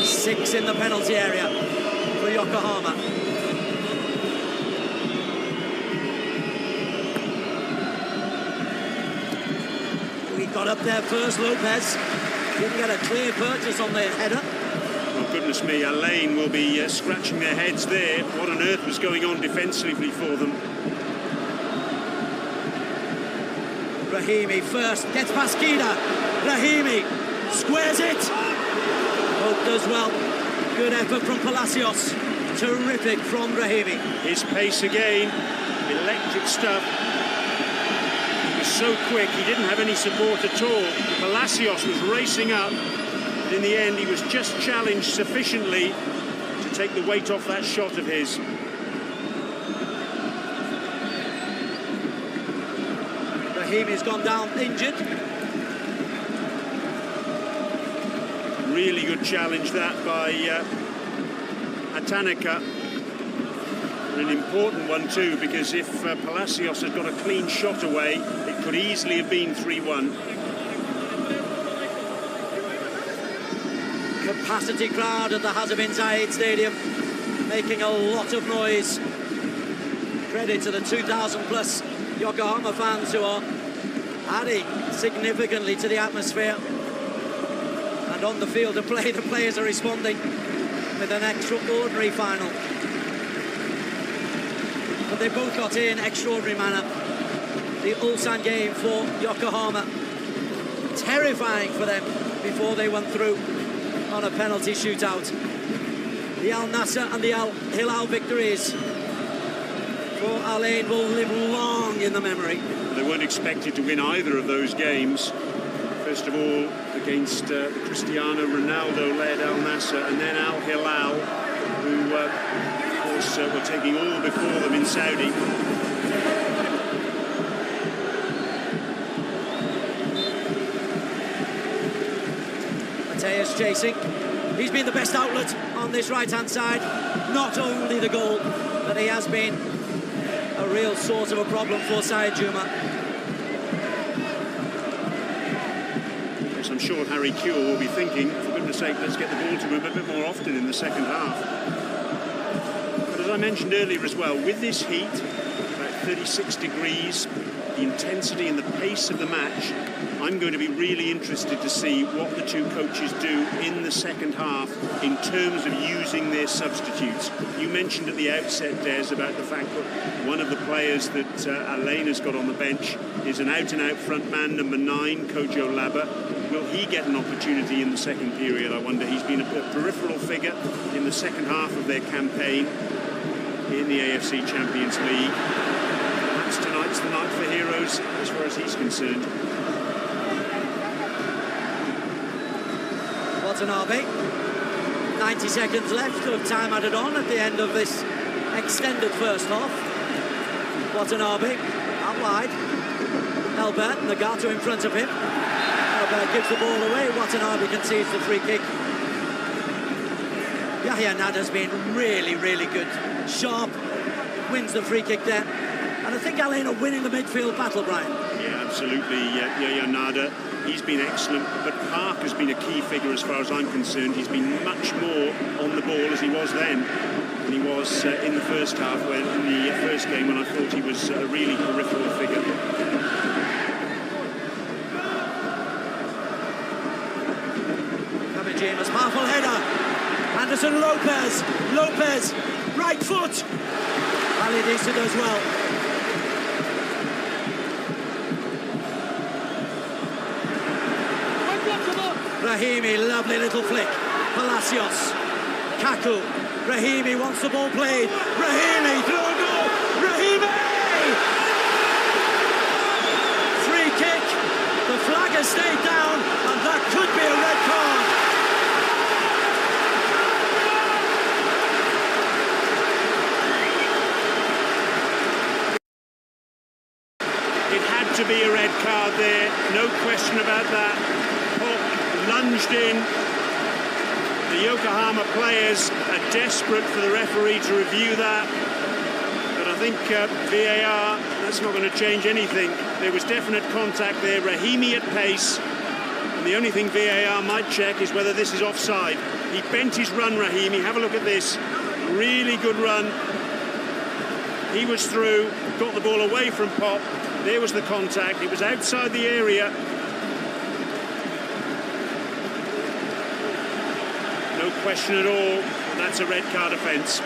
Six in the penalty area for Yokohama. We got up there first, Lopez. Didn't get a clear purchase on the header. Oh, goodness me, Al-Ain will be scratching their heads there. What on earth was going on defensively for them? Rahimi first, gets past Kida. Rahimi squares it. Hope does well. Good effort from Palacios. Terrific from Rahimi. His pace again, electric stuff. He was so quick, he didn't have any support at all. Palacios was racing up, but in the end he was just challenged sufficiently to take the weight off that shot of his. Rahimi's gone down injured. Really good challenge that by Atanaka. An important one too, because if Palacios had got a clean shot away, it could easily have been 3-1. Capacity crowd at the Hazza bin Zayed Stadium, making a lot of noise. Credit to the 2,000 plus Yokohama fans who are adding significantly to the atmosphere. And on the field of play, the players are responding with an extraordinary final. But they both got in extraordinary manner. The Ulsan game for Yokohama, terrifying for them before they went through on a penalty shootout. The Al Nassr and the Al Hilal victories for Al-Ain will live long in the memory. They weren't expected to win either of those games. First of all, against Cristiano Ronaldo-led Al Nassr, and then Al Hilal, who, of course, were taking all before them in Saudi. Mateus chasing. He's been the best outlet on this right-hand side. Not only the goal, but he has been a real source of a problem for Zayed Juma. I'm sure Harry Kewell will be thinking, for goodness sake, let's get the ball to him a bit more often in the second half. But as I mentioned earlier as well, with this heat, about 36 degrees, the intensity and the pace of the match, I'm going to be really interested to see what the two coaches do in the second half in terms of using their substitutes. You mentioned at the outset, Des, about the fact that one of the players that Al-Ain has got on the bench is an out-and-out front man, number 9, Kojo Laba. Will he get an opportunity in the second period, I wonder? He's been a peripheral figure in the second half of their campaign in the AFC Champions League. Perhaps tonight's the night for heroes as far as he's concerned. Watanabe, 90 seconds left of time added on at the end of this extended first half. Watanabe out wide. Elbert, Nagato in front of him. Elbert gives the ball away. Watanabe concedes the free kick. Yahya Nada's been really, really good. Sharp, wins the free kick there. And I think Al-Ain are winning the midfield battle, Brian. Yeah, absolutely. Yahya Nada, he's been excellent. But Park has been a key figure as far as I'm concerned. He's been much more on the ball as he was then than he was in the first half, when in the first game, when I thought he was a really peripheral figure. James, powerful header. Anderson Lopez, right foot. Ali Disa does well. Rahimi, lovely little flick. Palacios, Kaku, Rahimi wants the ball played. Rahimi, through a goal. Rahimi! Free kick. The flag has stayed down, and that could be a red card. to be a red card there, no question about that. Pop lunged in. The Yokohama players are desperate for the referee to review that. But I think VAR, that's not going to change anything. There was definite contact there, Rahimi at pace. And the only thing VAR might check is whether this is offside. He bent his run, Rahimi. Have a look at this. Really good run. He was through, got the ball away from Pop. There was the contact. It was outside the area. No question at all. That's a red card offence.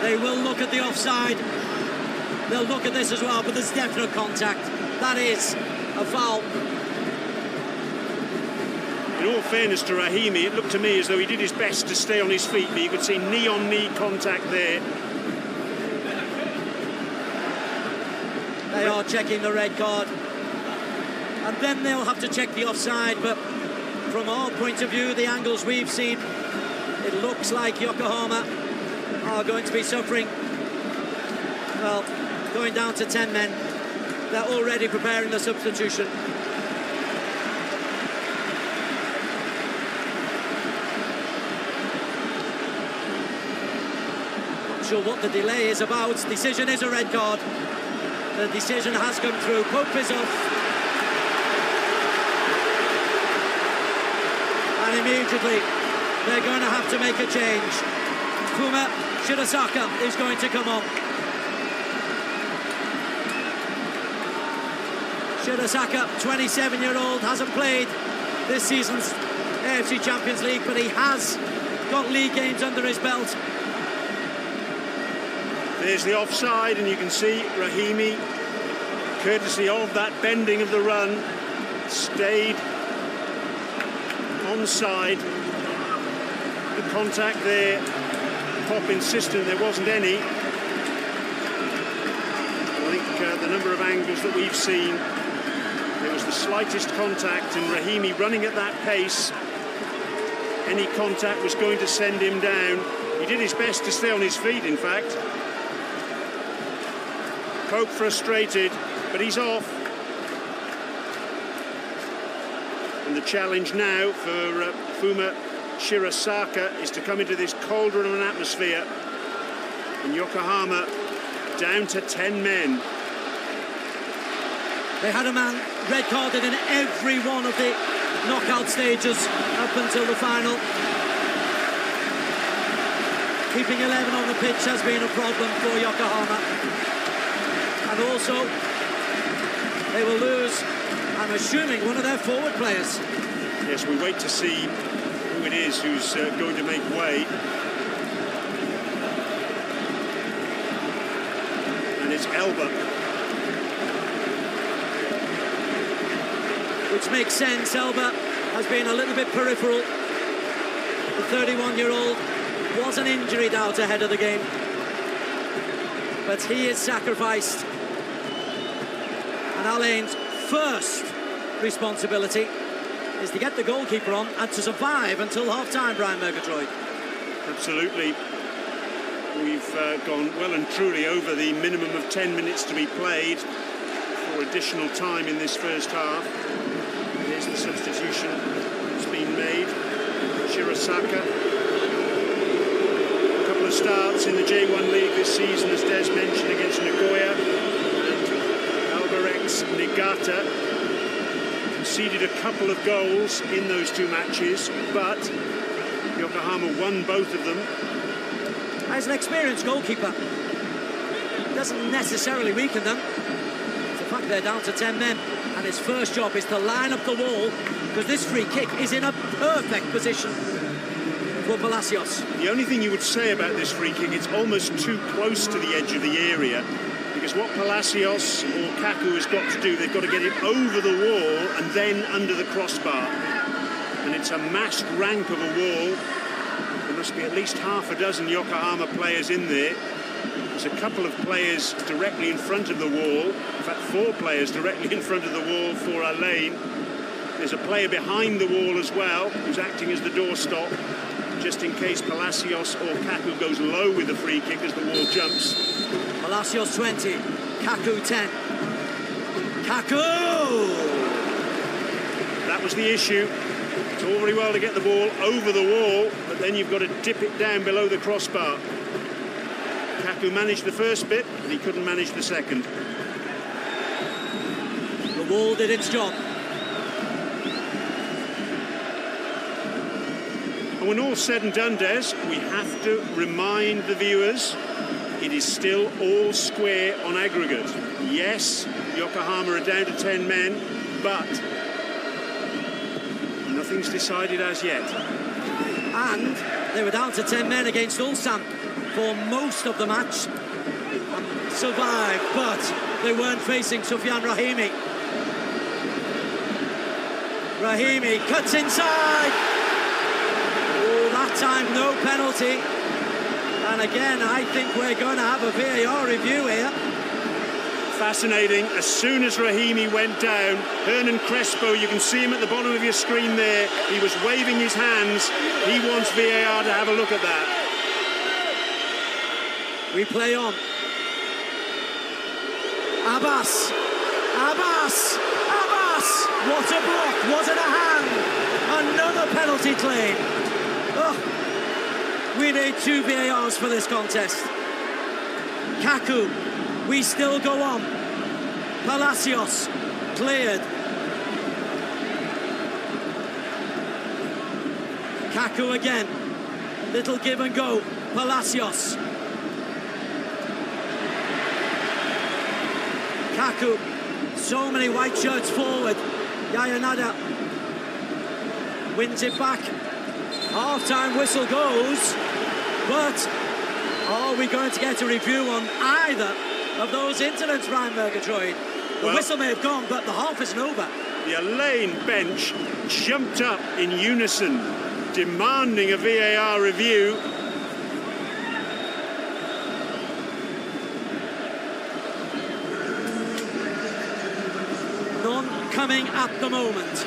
They will look at the offside. They'll look at this as well, but there's definite contact. That is a foul. In all fairness to Rahimi, it looked to me as though he did his best to stay on his feet, but you could see knee-on-knee contact there. They are checking the red card. And then they'll have to check the offside, but from our point of view, the angles we've seen, it looks like Yokohama are going to be suffering. Well, going down to 10 men. They're already preparing the substitution. Sure what the delay is about. Decision is a red card. The decision has come through. Pope is off. And immediately they're going to have to make a change. Fuma Shirasaka is going to come on. Shirasaka, 27-year-old, hasn't played this season's AFC Champions League, but he has got league games under his belt. There's the offside, and you can see Rahimi, courtesy of that bending of the run, stayed onside. The contact there, Pop insistent there wasn't any. I think the number of angles that we've seen, there was the slightest contact, and Rahimi running at that pace, any contact was going to send him down. He did his best to stay on his feet, in fact. Pope frustrated, but he's off. And the challenge now for Fuma Shirasaka is to come into this cauldron of an atmosphere. And Yokohama down to 10 men. They had a man red-carded in every one of the knockout stages up until the final. Keeping 11 on the pitch has been a problem for Yokohama. And also, they will lose, I'm assuming, one of their forward players. Yes, we wait to see who it is who's going to make way. And it's Elba. Which makes sense. Elba has been a little bit peripheral. The 31-year-old was an injury doubt ahead of the game. But he is sacrificed. And Al-Ain's first responsibility is to get the goalkeeper on and to survive until half-time, Brian Murgatroyd. Absolutely. We've gone well and truly over the minimum of 10 minutes to be played for additional time in this first half. Here's the substitution that's been made. Shirasaka. A couple of starts in the J1 League this season, as Des mentioned, against Nagoya. Nigata conceded a couple of goals in those two matches, but Yokohama won both of them. As an experienced goalkeeper, doesn't necessarily weaken them. It's the fact they're down to 10 men, and his first job is to line up the wall, because this free kick is in a perfect position for Palacios. The only thing you would say about this free kick, it's almost too close to the edge of the area. Because what Palacios or Kaku has got to do, they've got to get it over the wall and then under the crossbar. And it's a massed ramp of a wall. There must be at least half a dozen Yokohama players in there. There's a couple of players directly in front of the wall. In fact, 4 players directly in front of the wall for Al-Ain. There's a player behind the wall as well, who's acting as the doorstop. just in case Palacios or Kaku goes low with the free kick as the wall jumps. Palacios 20, Kaku 10. Kaku! That was the issue. It's all very well to get the ball over the wall, but then you've got to dip it down below the crossbar. Kaku managed the first bit, but he couldn't manage the second. The wall did its job. And when all's said and done, Des, we have to remind the viewers it is still all square on aggregate. Yes, Yokohama are down to 10 men, but nothing's decided as yet. And they were down to 10 men against Ulsan for most of the match. Survived, but they weren't facing Sufyan Rahimi. Rahimi cuts inside. Oh, that time no penalty. And again, I think we're going to have a VAR review here. Fascinating. As soon as Rahimi went down, Hernan Crespo, you can see him at the bottom of your screen there. He was waving his hands. He wants VAR to have a look at that. We play on. Abbas. Abbas. Abbas. What a block. Was it a hand? Another penalty claim. Oh, we need 2 VARs for this contest. Kaku. We still go on. Palacios. Cleared. Kaku again. Little give and go. Palacios. Kaku. So many white shirts forward. Yayanada wins it back. Half-time whistle goes. But are we going to get a review on either of those incidents, Ryan Murgatroyd? The whistle may have gone, but the half isn't over. The Al-Ain bench jumped up in unison, demanding a VAR review. None coming at the moment.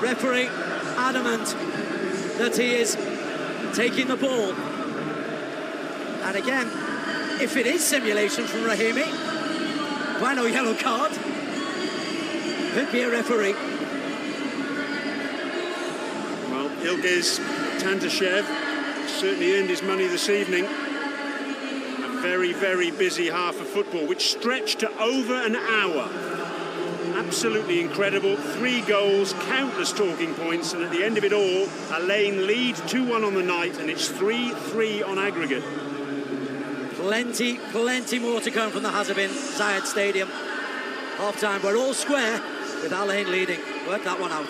Referee adamant that he is taking the ball. And again, if it is simulation from Rahimi, why no yellow card? Could be a referee. Well, Ilgiz Tantashev certainly earned his money this evening. A very, very busy half of football, which stretched to over an hour. Absolutely incredible. 3 goals, countless talking points, and at the end of it all, Al-Ain lead 2-1 on the night, and it's 3-3 on aggregate. Plenty more to come from the Hazza bin Zayed Stadium. Half-time, we're all square with Al-Ain leading. Work that one out.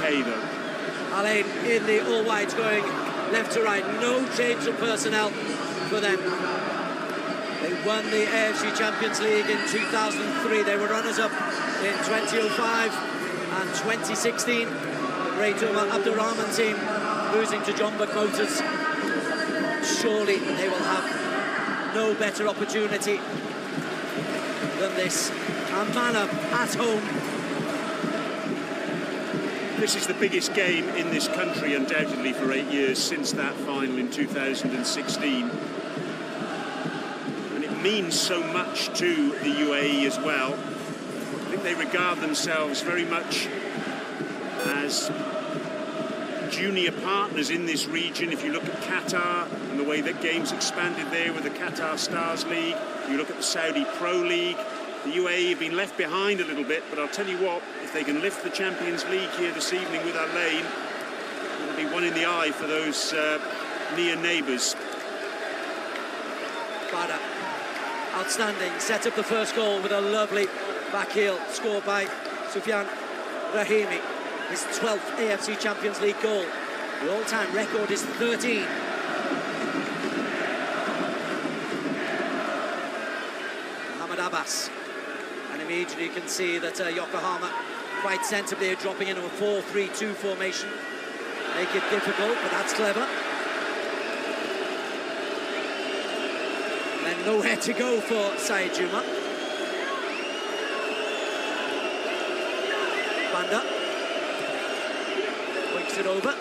okay, though. Al-Ain in the all-whites going left to right. No change of personnel for them. They won the AFC Champions League in 2003. They were runners-up in 2005 and 2016. The great Umar Abdurrahman team losing to John Buck Motors. Surely they will have no better opportunity than this. Amana at home. This is the biggest game in this country, undoubtedly, for 8 years since that final in 2016. And it means so much to the UAE as well. I think they regard themselves very much as junior partners in this region. If you look at Qatar and the way that games expanded there with the Qatar Stars League, you look at the Saudi Pro League, the UAE have been left behind a little bit, but I'll tell you what, if they can lift the Champions League here this evening with Al-Ain, it'll be one in the eye for those near neighbours. Bada, outstanding, set up the first goal with a lovely back heel, scored by Sufyan Rahimi, his 12th AFC Champions League goal. The all-time record is 13. Mohamed Abbas. And immediately you can see that Yokohama quite sensibly are dropping into a 4-3-2 formation. Make it difficult, but that's clever. And then nowhere to go for Zayed Juma. Banda. Wakes it over.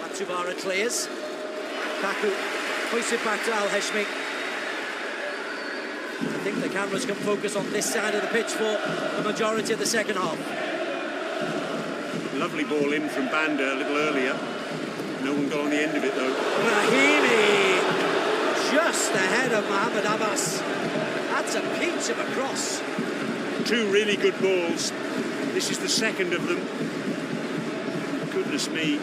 Matsubara clears. Kaku hoists it back to Al-Hashmi. I think the cameras can focus on this side of the pitch for the majority of the second half. Lovely ball in from Banda a little earlier. No one got on the end of it, though. Rahimi just ahead of Mohamed Abbas. That's a peach of a cross. Two really good balls. This is the second of them. Goodness me.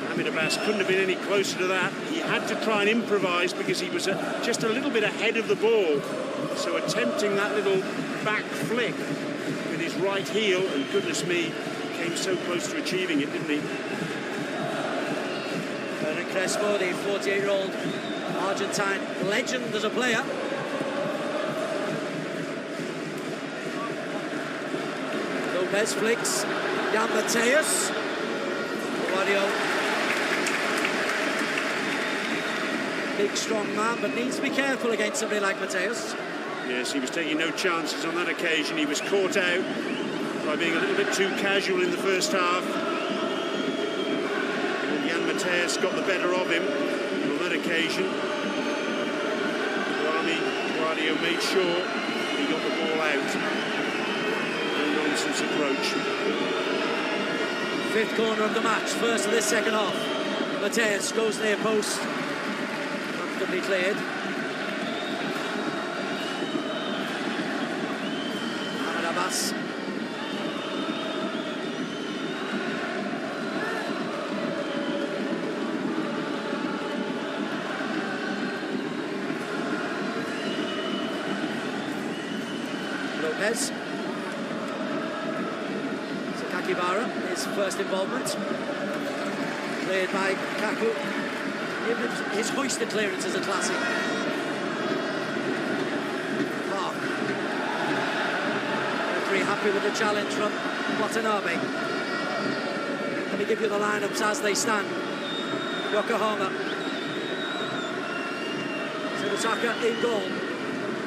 Mohamed Abbas couldn't have been any closer to that. He had to try and improvise because he was just a little bit ahead of the ball. So attempting that little back flick with his right heel, and goodness me, he came so close to achieving it, didn't he? Hernan Crespo, the 48-year-old Argentine legend as a player. Lopez flicks. Jan Mateus. Guardiola. Big, strong man, but needs to be careful against somebody like Mateus. Yes, he was taking no chances on that occasion. He was caught out by being a little bit too casual in the first half. And Jan Mateus got the better of him on that occasion. Guardiola made sure he got the ball out. No nonsense approach. Fifth corner of the match, first of this second half. Mateus goes near post. Comfortably cleared. Mohamed Abbas. Lopez. Sakakibara, his first involvement. Cleared by Kaku. His hoisted clearances are classic. Park. Very happy with the challenge from Watanabe. Let me give you the lineups as they stand. Yokohama. Sudosaka in goal.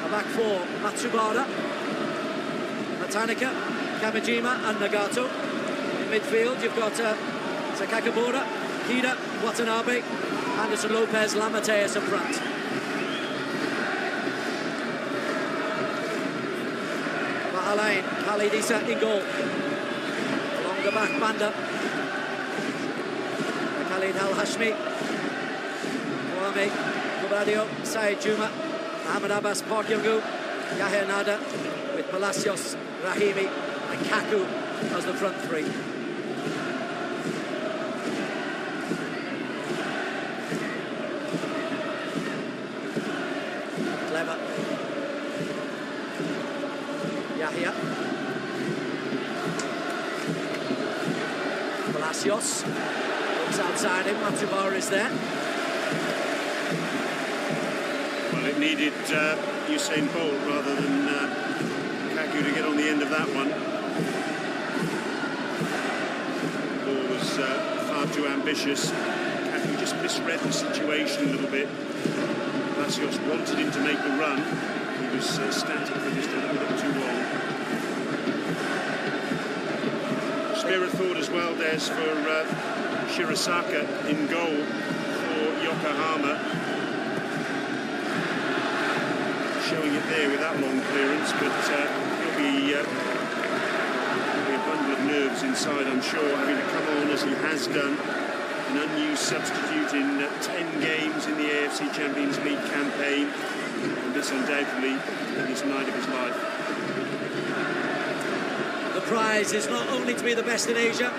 A back four. Matsubara. Matanika, Kamijima and Nagato. In midfield you've got Sakakibara, Hida, Watanabe, Anderson Lopez, Lamateus up front. Al-Ain, Khalid Issa in goal. Along the back, Banda. Khalid Al-Hashmi. Kwame, Kubadio, Zayed Juma, Mohamed Abbas, Park Young-gu, Yahya Nada, with Palacios, Rahimi and Kaku as the front three. Clever. Yahya. Palacios looks outside him. Matsubara is there. Well, it needed Usain Bolt rather than Kaku to get on the end of that one. The ball was far too ambitious. Kaku just misread the situation a little bit. Palacios wanted him to make the run. He was static for just a little bit too long. Spare a thought as well, Des, for Shirasaka in goal for Yokohama. Showing it there with that long clearance, but he'll be a bundle of nerves inside, I'm sure, having to come on as he has done. An unused substitute in 10 games in the AFC Champions League campaign, and this undoubtedly in this night of his life. The prize is not only to be the best in Asia,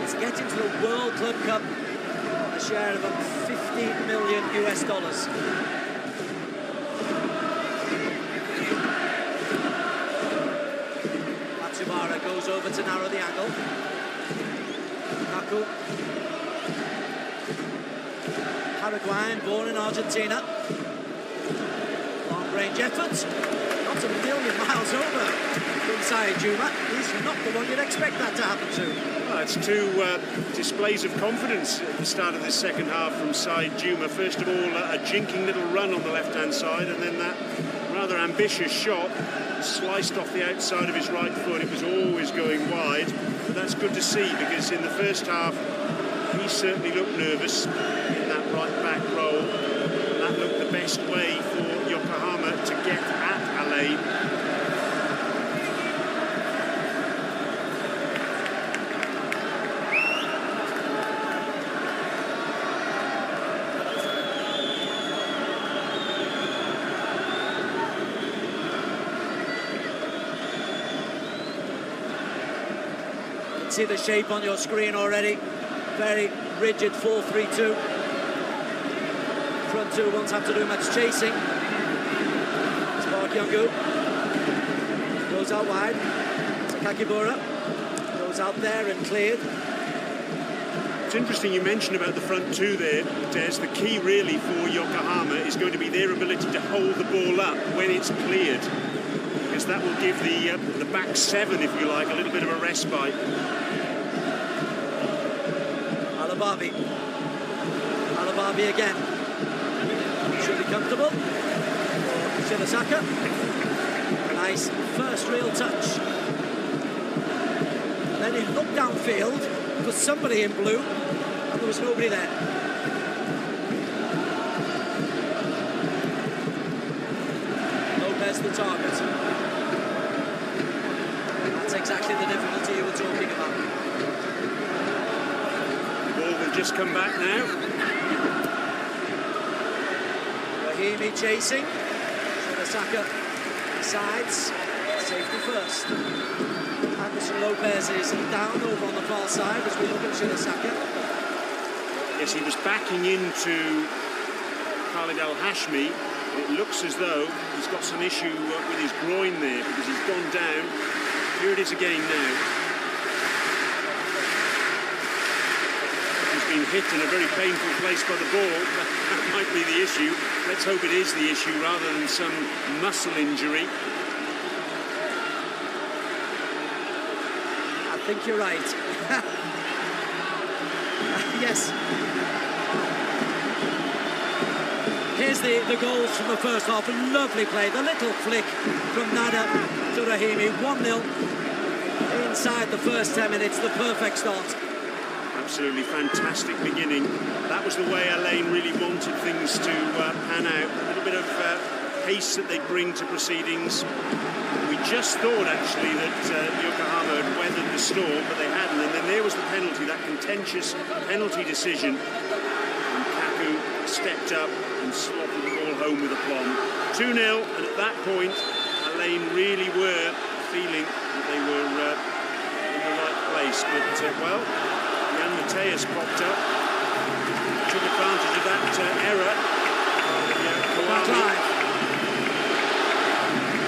it's to get into the World Club Cup on a share of $50 million US. Matsubara goes over to narrow the angle. Kaku. Paraguayan, born in Argentina. Long-range effort. Not a million miles over from Zayed. He's not the one you'd expect that to happen to. Well, it's two displays of confidence at the start of this second half from Zayed. First of all, a jinking little run on the left-hand side, and then that rather ambitious shot sliced off the outside of his right foot. It was always going wide, but that's good to see, because in the first half he certainly looked nervous in that right back role. And that looked the best way for Yokohama to get at Al-Ain. See the shape on your screen already. Very rigid 4-3-2. Front two won't have to do much chasing. Spark Youngu goes out wide. Sakakibura goes out there and cleared. It's interesting you mentioned about the front two there, Des. The key really for Yokohama is going to be their ability to hold the ball up when it's cleared, because that will give the back seven, if you like, a little bit of a respite. Alababi again. Should be comfortable. Shirasaka. Nice first real touch. And then he looked downfield for somebody in blue, and there was nobody there. Lopez the target. That's exactly the difficulty you were talking about. Ball will just come back now. Rahimi chasing. Shirasaka sides. Safety first. Anderson Lopez is down over on the far side as we look at Shirasaka. Yes, he was backing into Khalid Al-Hashmi. It looks as though he's got some issue with his groin there, because he's gone down. Here it is again now. He's been hit in a very painful place by the ball. That might be the issue. Let's hope it is the issue rather than some muscle injury. I think you're right. Yes. Here's the goals from the first half. A lovely play. The little flick from Nada to Rahimi. 1-0 inside the first 10 minutes. The perfect start. Absolutely fantastic beginning. That was the way Al-Ain really wanted things to pan out. A little bit of pace that they bring to proceedings. We just thought, actually, that Yokohama had weathered the storm, but they hadn't. And then there was the penalty, that contentious penalty decision. And Kaku stepped up and slotted the ball home with aplomb. 2-0, and at that point, Al-Ain really were feeling that they were in the right place. But, well, Jan Mateus popped up, took advantage of that error.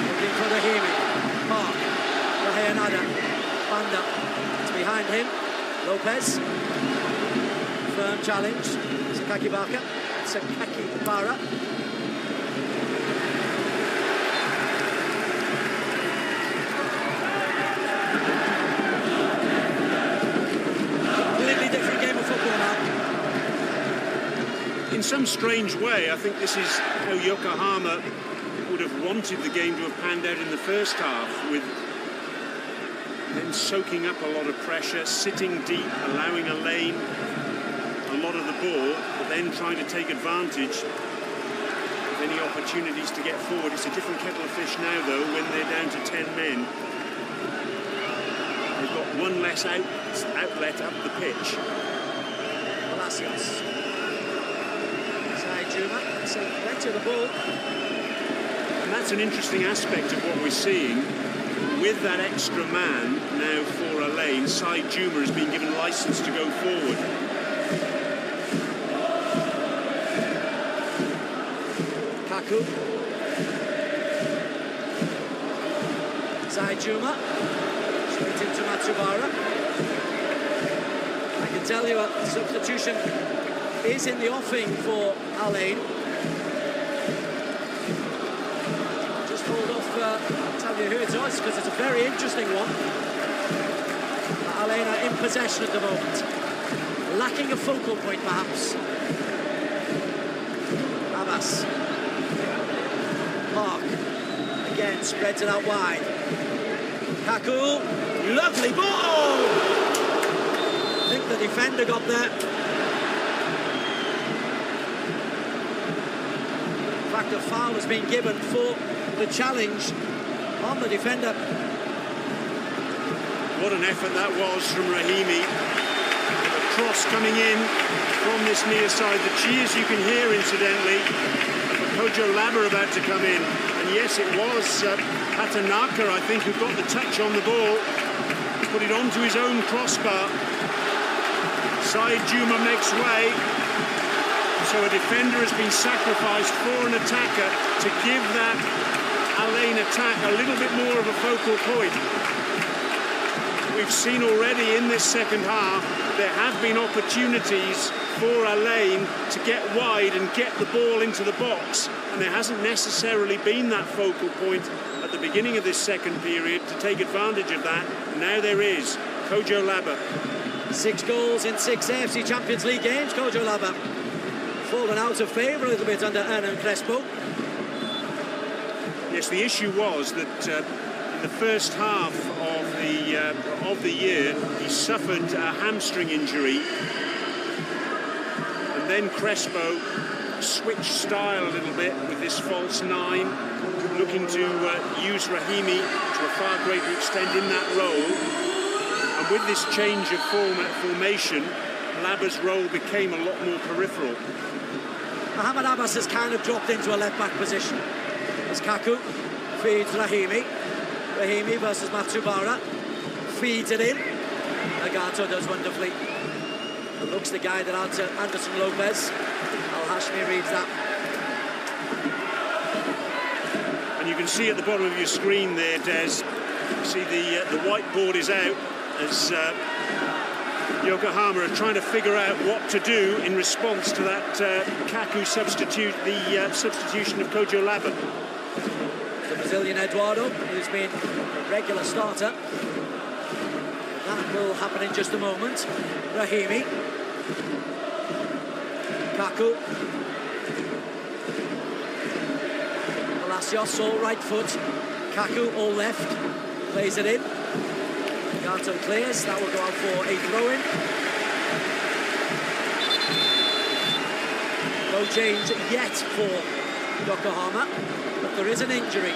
Looking for Rahimi. Park. Raheyanada. Banda. It's behind him. Lopez. Firm challenge. Sakakibara. Completely different game of football now. In some strange way, I think this is how Yokohama would have wanted the game to have panned out in the first half, with them soaking up a lot of pressure, sitting deep, allowing Al-Ain a lot of the ball, but then trying to take advantage of any opportunities to get forward. It's a different kettle of fish now, though, when they're down to 10 men. They've got one less outlet up the pitch. Palacios. Zayed, plenty of the ball. And that's an interesting aspect of what we're seeing. With that extra man now for Al-Ain, Zayed has been given license to go forward. Kaku. Zayed, straight into Matsubara. I can tell you a substitution is in the offing for Al-Ain. Just hold off, tell you who it was, because it's a very interesting one. Al-Ain are in possession at the moment, lacking a focal point perhaps. Abbas. Park again spreads it out wide. Kaku, lovely ball! I think the defender got there. In fact, a foul has been given for the challenge on the defender. What an effort that was from Rahimi. A cross coming in from this near side. The cheers you can hear, incidentally, for Kojo Laba about to come in. And yes, it was Patanaka, I think, who got the touch on the ball. Put it onto his own crossbar. Zayed makes way. So a defender has been sacrificed for an attacker to give that Al-Ain attack a little bit more of a focal point. We've seen already in this second half, there have been opportunities for Al-Ain to get wide and get the ball into the box, and there hasn't necessarily been that focal point at the beginning of this second period to take advantage of that. Now there is. Kojo Laba. 6 goals in 6 AFC Champions League games. Kojo Laba fallen out of favour a little bit under Hernan Crespo. Yes, the issue was that in the first half of the year, he suffered a hamstring injury, and then Crespo switched style a little bit with this false 9, looking to use Rahimi to a far greater extent in that role. And with this change of formation, Laba's role became a lot more peripheral. Mohamed Abbas has kind of dropped into a left-back position as Kaku feeds Rahimi. Rahimi versus Matsubara, feeds it in. Nagato does wonderfully. And looks the guy that out to Anderson Lopez. Al-Hashmi reads that. And you can see at the bottom of your screen there, Des, see the whiteboard is out as Yokohama are trying to figure out what to do in response to that Kaku substitution of Kojo Laba. The Brazilian Eduardo, who's been a regular starter. That will happen in just a moment. Rahimi. Kaku. Palacios, all right foot. Kaku, all left. Plays it in. Gato clears. That will go out for a throw-in. No change yet for Yokohama, but there is an injury.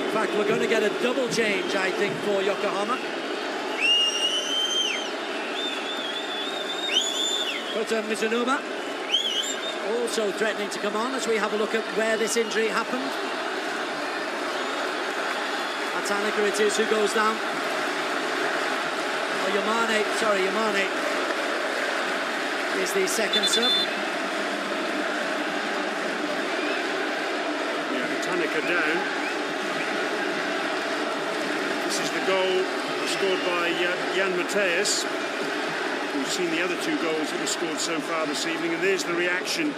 In fact, we're going to get a double change, I think, for Yokohama. Kota Mizunuma also threatening to come on as we have a look at where this injury happened. Tanaka it is who goes down. Oh, Yamane is the second sub. Yeah, Tanaka down. This is the goal scored by Jan Matthäus. We've seen the other 2 goals that were scored so far this evening, and there's the reaction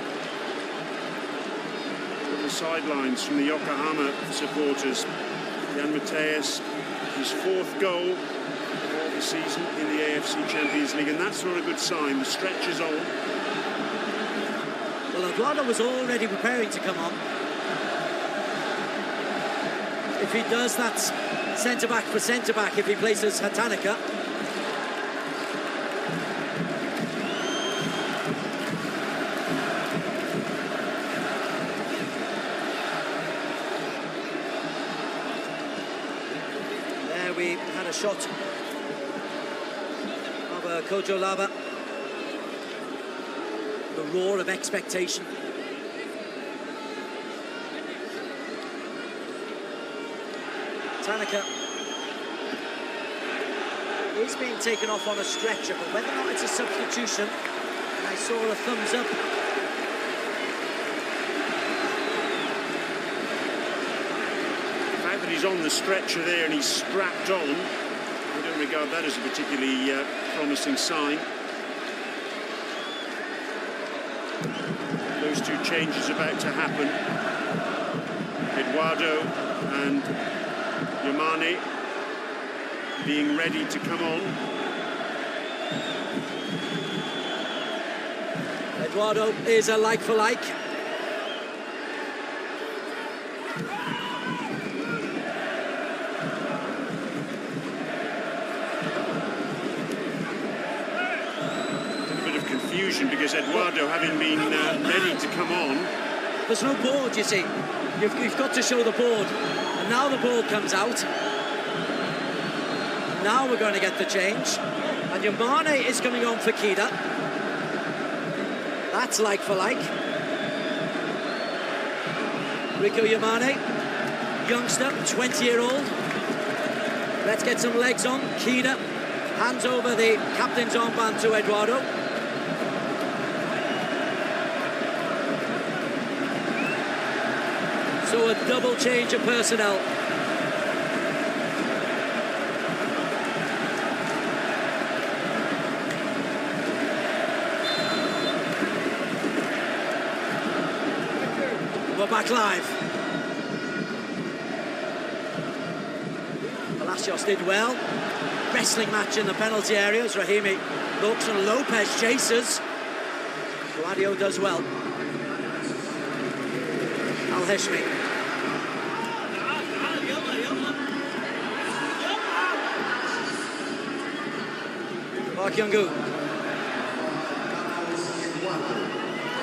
on the sidelines from the Yokohama supporters. Jan Matthäus, his 4th goal of the season in the AFC Champions League, and that's not a good sign. The stretch is on. Well, Eduardo was already preparing to come on. If he does, that's centre-back for centre-back if he places Hatanaka. There we had a shot of Kojo Laba. The roar of expectation. Tanaka is being taken off on a stretcher, but whether or not it's a substitution, I saw a thumbs up. The fact that he's on the stretcher there and he's strapped on, I don't regard that as a particularly promising sign. Those 2 changes about to happen. Eduardo and Yamane being ready to come on. Eduardo is a like for like. A bit of confusion because Eduardo, having been ready to come on. There's no board, you see. You've got to show the board. And now the board comes out. Now we're going to get the change. And Yamane is coming on for Kida. That's like for like. Rico Yamane, youngster, 20-year-old. Let's get some legs on. Kida hands over the captain's armband to Eduardo. So a double change of personnel. We're back live. Palacios did well. Wrestling match in the penalty areas. Rahimi looks and Lopez chases. Guadio does well. Al-Heshmi. Park Young-gu.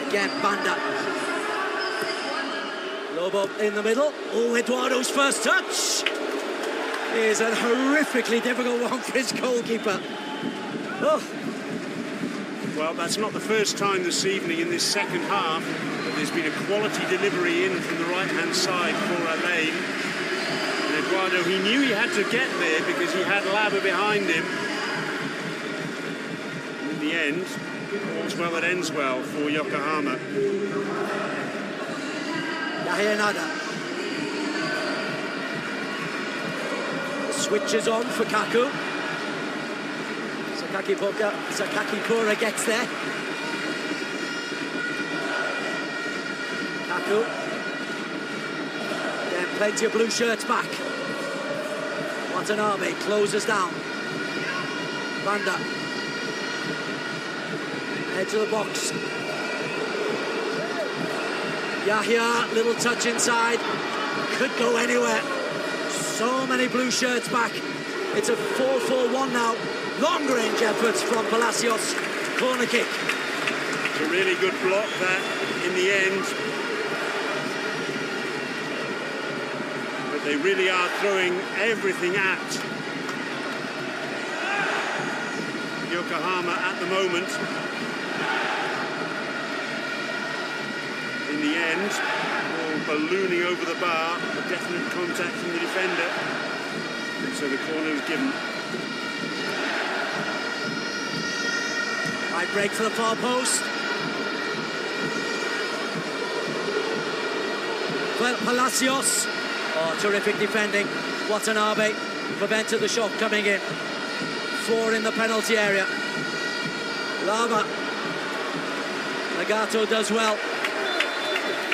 Again, Banda. Lobo in the middle. Oh, Eduardo's first touch is a horrifically difficult one for his goalkeeper. Oh. Well, that's not the first time this evening in this second half that there's been a quality delivery in from the right-hand side for Al-Ain. And Eduardo, he knew he had to get there because he had Laba behind him. And in the end, all's well that ends well for Yokohama. Yahya Nada. Switches on for Kaku. Sakaki Pura gets there. Kaku. Again, plenty of blue shirts back. Watanabe closes down. Banda. Edge of the box. Yahya, little touch inside. Could go anywhere. So many blue shirts back. It's a 4-4-1 now. Long range efforts from Palacios. Corner kick. It's a really good block that in the end. But they really are throwing everything at Yokohama at the moment. In the end, all ballooning over the bar, a definite contact from the defender. And so the corner was given. High break for the far post. Well, Palacios. Oh, terrific defending. Watanabe. prevented the shot coming in. 4 in the penalty area. Lava. Nagato does well.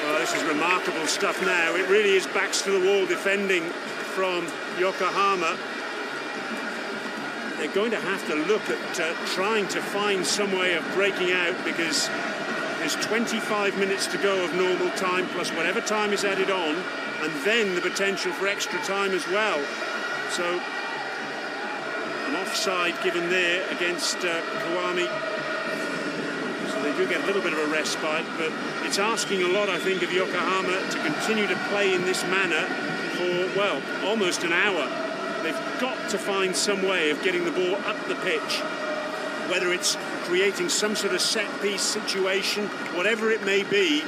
Well, this is remarkable stuff now. It really is backs to the wall defending from Yokohama. They're going to have to look at trying to find some way of breaking out, because there's 25 minutes to go of normal time plus whatever time is added on, and then the potential for extra time as well. So an offside given there against Kawami. So they do get a little bit of a respite, but it's asking a lot, I think, of Yokohama to continue to play in this manner for, well, almost an hour. They've got to find some way of getting the ball up the pitch, whether it's creating some sort of set-piece situation, whatever it may be,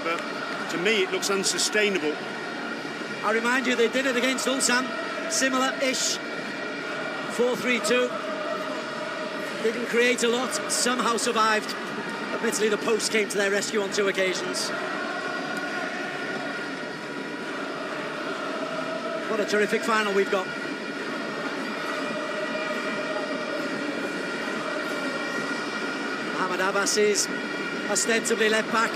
but to me it looks unsustainable. I remind you, they did it against Ulsan, similar-ish, 4-3-2. Didn't create a lot, somehow survived. Admittedly, the post came to their rescue on 2 occasions. What a terrific final we've got. Mohamed Abbas is ostensibly left back.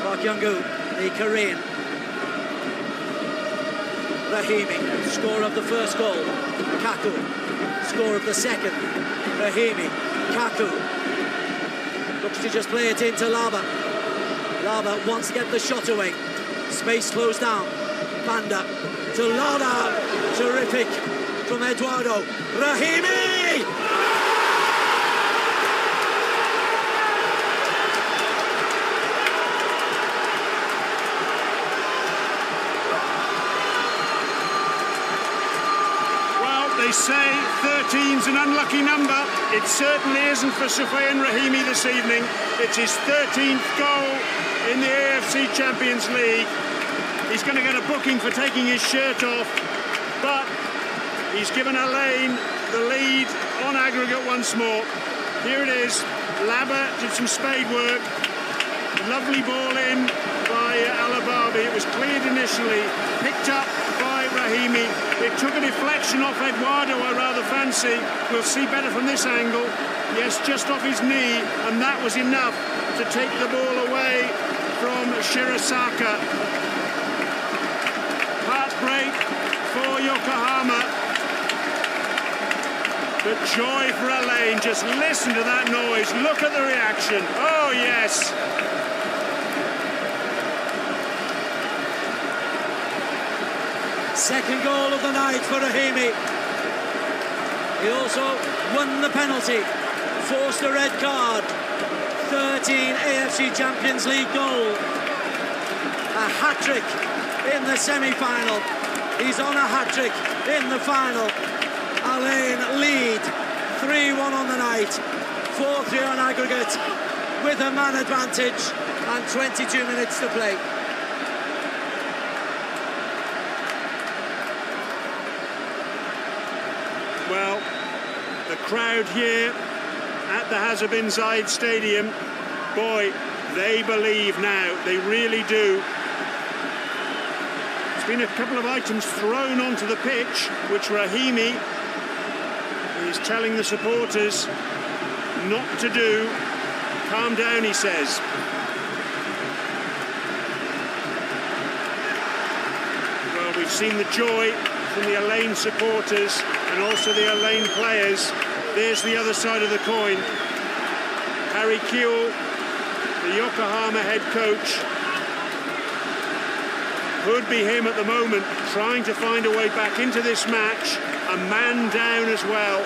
Park Young-gu, the Korean. Rahimi, score of the first goal. Kaku, score of the second. Rahimi, Kaku. Looks to just play it into Lava. Lava wants to get the shot away. Space closed down. Banda to Lada. Terrific from Eduardo. Rahimi! Well, they say 13's an unlucky number. It certainly isn't for Soufiane Rahimi this evening. It's his 13th goal in the AFC Champions League. He's going to get a booking for taking his shirt off, but he's given Al-Ain the lead on aggregate once more. Here it is. Laba did some spade work. Lovely ball in by Al-Ababi. It was cleared initially, picked up by Rahimi. It took a deflection off Eduardo, I rather fancy. We'll see better from this angle. Yes, just off his knee, and that was enough to take the ball away from Shirasaka. Heartbreak for Yokohama. But joy for Al-Ain. Just listen to that noise. Look at the reaction. Oh, yes. Second goal of the night for Rahimi. He also won the penalty, forced a red card. 13 AFC Champions League goal. A hat-trick in the semi-final. He's on a hat-trick in the final. Al-Ain lead 3-1 on the night, 4-3 on aggregate, with a man advantage and 22 minutes to play. Well, the crowd here at the Hazza bin Zayed Stadium, boy, they believe now, they really do. There's been a couple of items thrown onto the pitch, which Rahimi is telling the supporters not to do. Calm down, he says. Well, we've seen the joy from the Al-Ain supporters and also the Al-Ain players. There's the other side of the coin. Harry Kewell, the Yokohama head coach. Could be him at the moment, trying to find a way back into this match. A man down as well.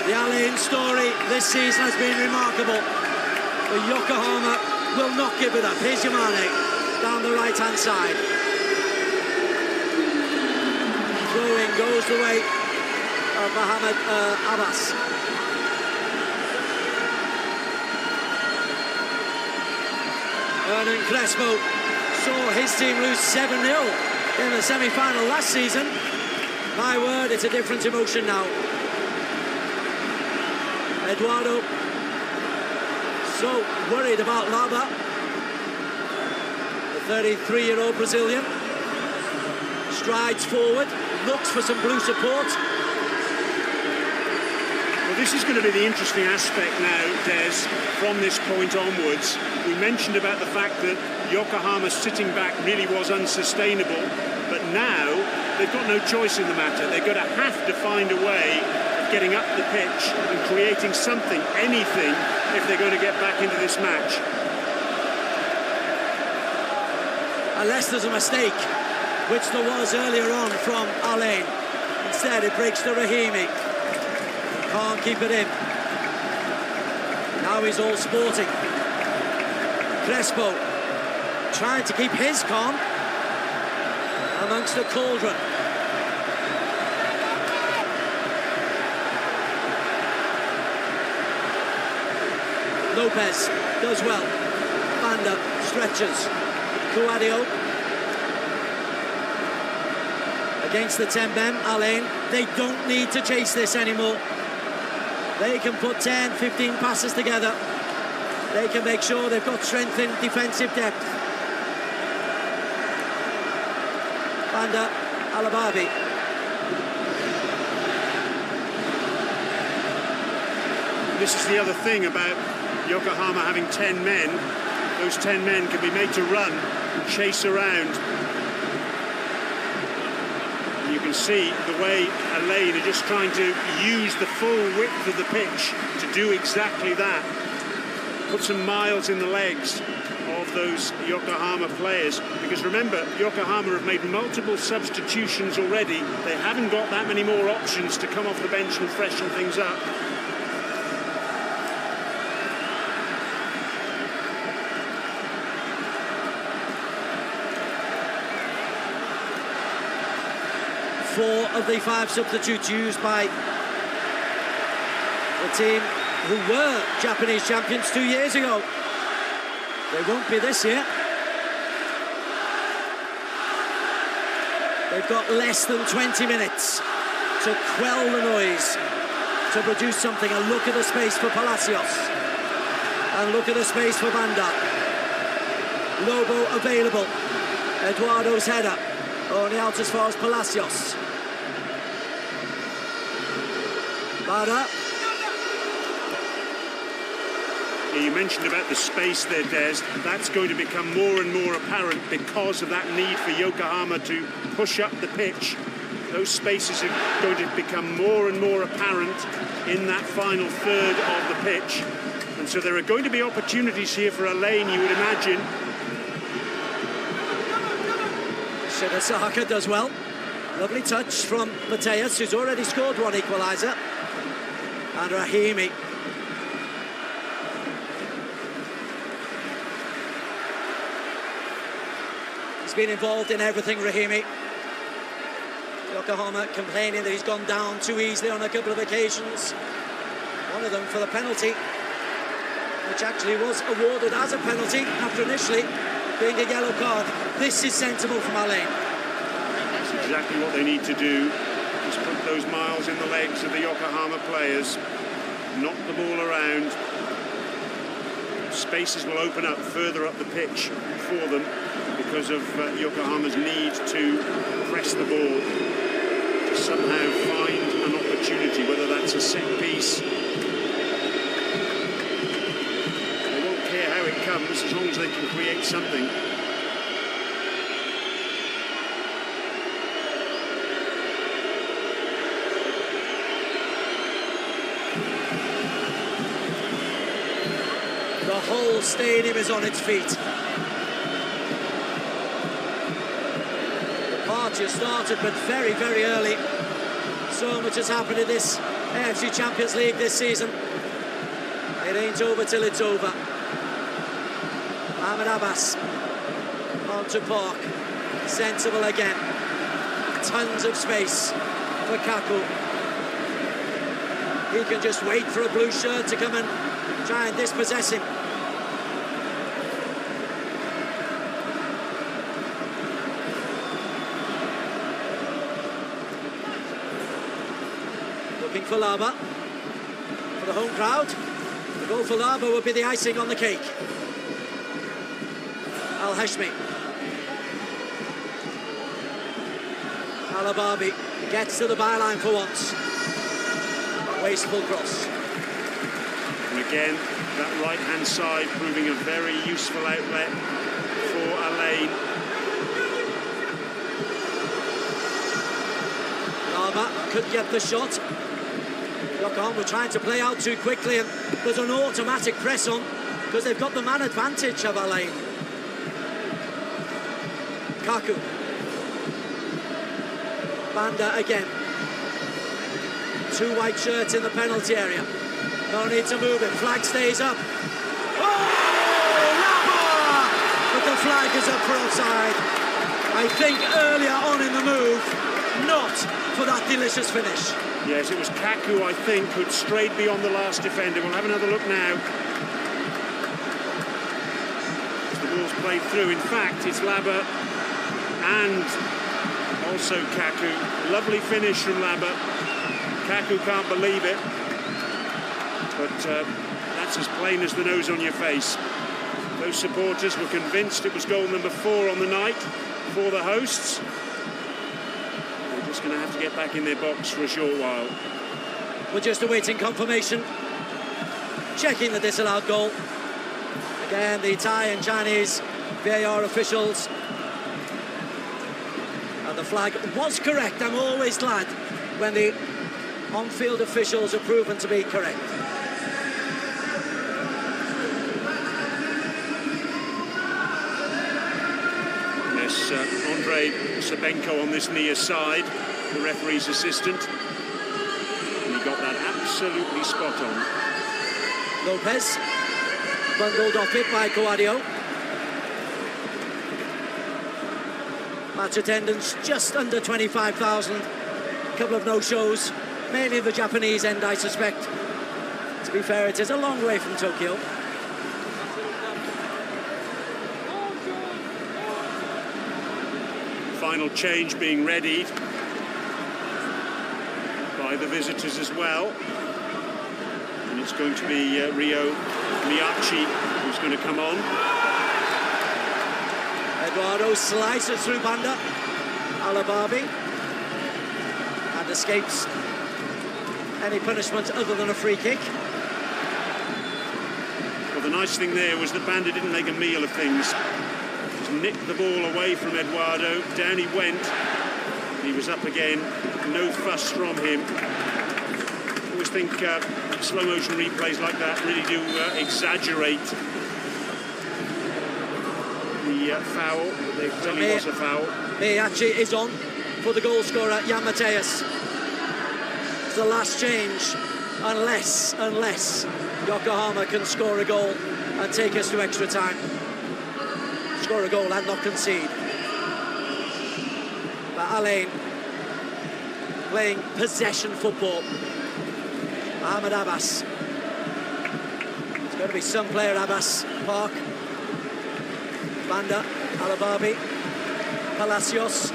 The Al-Ain story this season has been remarkable. But Yokohama will not give it up. Here's Yamane down the right-hand side. Throwing goes the way of Mohamed Abbas. Hernan Crespo saw his team lose 7-0 in the semi-final last season. My word, it's a different emotion now. Eduardo so worried about Laba. 33-year-old Brazilian strides forward, looks for some blue support. Well, this is going to be the interesting aspect now, Des, from this point onwards. We mentioned about the fact that Yokohama sitting back really was unsustainable, but now they've got no choice in the matter. They're going to have to find a way of getting up the pitch and creating something, anything, if they're going to get back into this match. Unless there's a mistake, which there was earlier on from Al-Ain. Instead, it breaks to Rahimi. Can't keep it in. Now he's all sporting. Crespo trying to keep his calm amongst the cauldron. Lopez does well. Banda stretches. Cuadio against the Tembem. Al-Ain, they don't need to chase this anymore. They can put 10, 15 passes together. They can make sure they've got strength in defensive depth. Banda Alababi. This is the other thing about Yokohama having 10 men. Those 10 men can be made to run and chase around. You can see the way Al-Ain are just trying to use the full width of the pitch to do exactly that. Put some miles in the legs of those Yokohama players. Because remember, Yokohama have made multiple substitutions already. They haven't got that many more options to come off the bench and freshen things up. Four of the 5 substitutes used by the team who were Japanese champions 2 years ago. They won't be this year. They've got less than 20 minutes to quell the noise, to produce something. And look at the space for Palacios. And look at the space for Banda. Lobo available. Eduardo's header. Only out as far as Palacios. Bada. You mentioned about the space there, Des. That's going to become more and more apparent because of that need for Yokohama to push up the pitch. Those spaces are going to become more and more apparent in that final third of the pitch. And so there are going to be opportunities here for Al-Ain, you would imagine. Shigasaka does well. Lovely touch from Mateus, who's already scored one equaliser. And Rahimi. He's been involved in everything, Rahimi. Yokohama complaining that he's gone down too easily on a couple of occasions. One of them for the penalty, which actually was awarded as a penalty after initially being a yellow card. This is sensible from Al-Ain. That's exactly what they need to do, is put those miles in the legs of the Yokohama players, knock the ball around. Spaces will open up further up the pitch for them because of Yokohama's need to press the ball, to somehow find an opportunity, whether that's a set piece. They won't care how it comes as long as they can create something. The whole stadium is on its feet. The party has started, but very, very early. So much has happened in this AFC Champions League this season. It ain't over till it's over. Ahmed Abbas onto Park. Sensible again. Tons of space for Kaku. He can just wait for a blue shirt to come and try and dispossess him. Looking for Laba. For the home crowd. The goal for Laba would be the icing on the cake. Al-Hashmi. Al-Ain gets to the byline for once. Wasteful cross. And again, that right-hand side proving a very useful outlet for Al-Ain. Alba could get the shot. Yokohama were trying to play out too quickly, and there's an automatic press on because they've got the man advantage of Al-Ain. Kaku. Banda again. 2 white shirts in the penalty area. No need to move it. Flag stays up. Oh! Lapa! But the flag is up for offside. I think earlier on in the move, not for that delicious finish. Yes, it was Kaku, I think, who'd strayed beyond the last defender. We'll have another look now. As the ball's played through. In fact, it's Laba and also Kaku. Lovely finish from Laba. Kaku can't believe it. But that's as plain as the nose on your face. Those supporters were convinced it was goal number 4 on the night for the hosts. They're just going to have to get back in their box for a short while. We're just awaiting confirmation. Checking the disallowed goal. Again, the Thai and Chinese VAR officials. And the flag was correct. I'm always glad when the on-field officials are proven to be correct. Yes, Andrei Sabenko on this near side, the referee's assistant. And he got that absolutely spot on. Lopez, bundled off it by Coadio. Match attendance just under 25,000. A couple of no-shows, mainly the Japanese end, I suspect. To be fair, it is a long way from Tokyo. Final change being readied by the visitors as well. And it's going to be Ryo Miyachi who's going to come on. Eduardo slices through Banda. Al-Ain and escapes any punishment other than a free kick. Well, the nice thing there was that Banda didn't make a meal of things. Just nicked the ball away from Eduardo. Down he went. He was up again. No fuss from him. I always think slow motion replays like that really do exaggerate the foul. There clearly was a foul. Miyachi is on for the goal scorer, Jan Mateus. It's the last change, unless Yokohama can score a goal and take us to extra time. Score a goal and not concede. But Al-Ain playing possession football. Mohamed Abbas. It's going to be some player, Abbas. Park. Banda, Al-Ain. Palacios.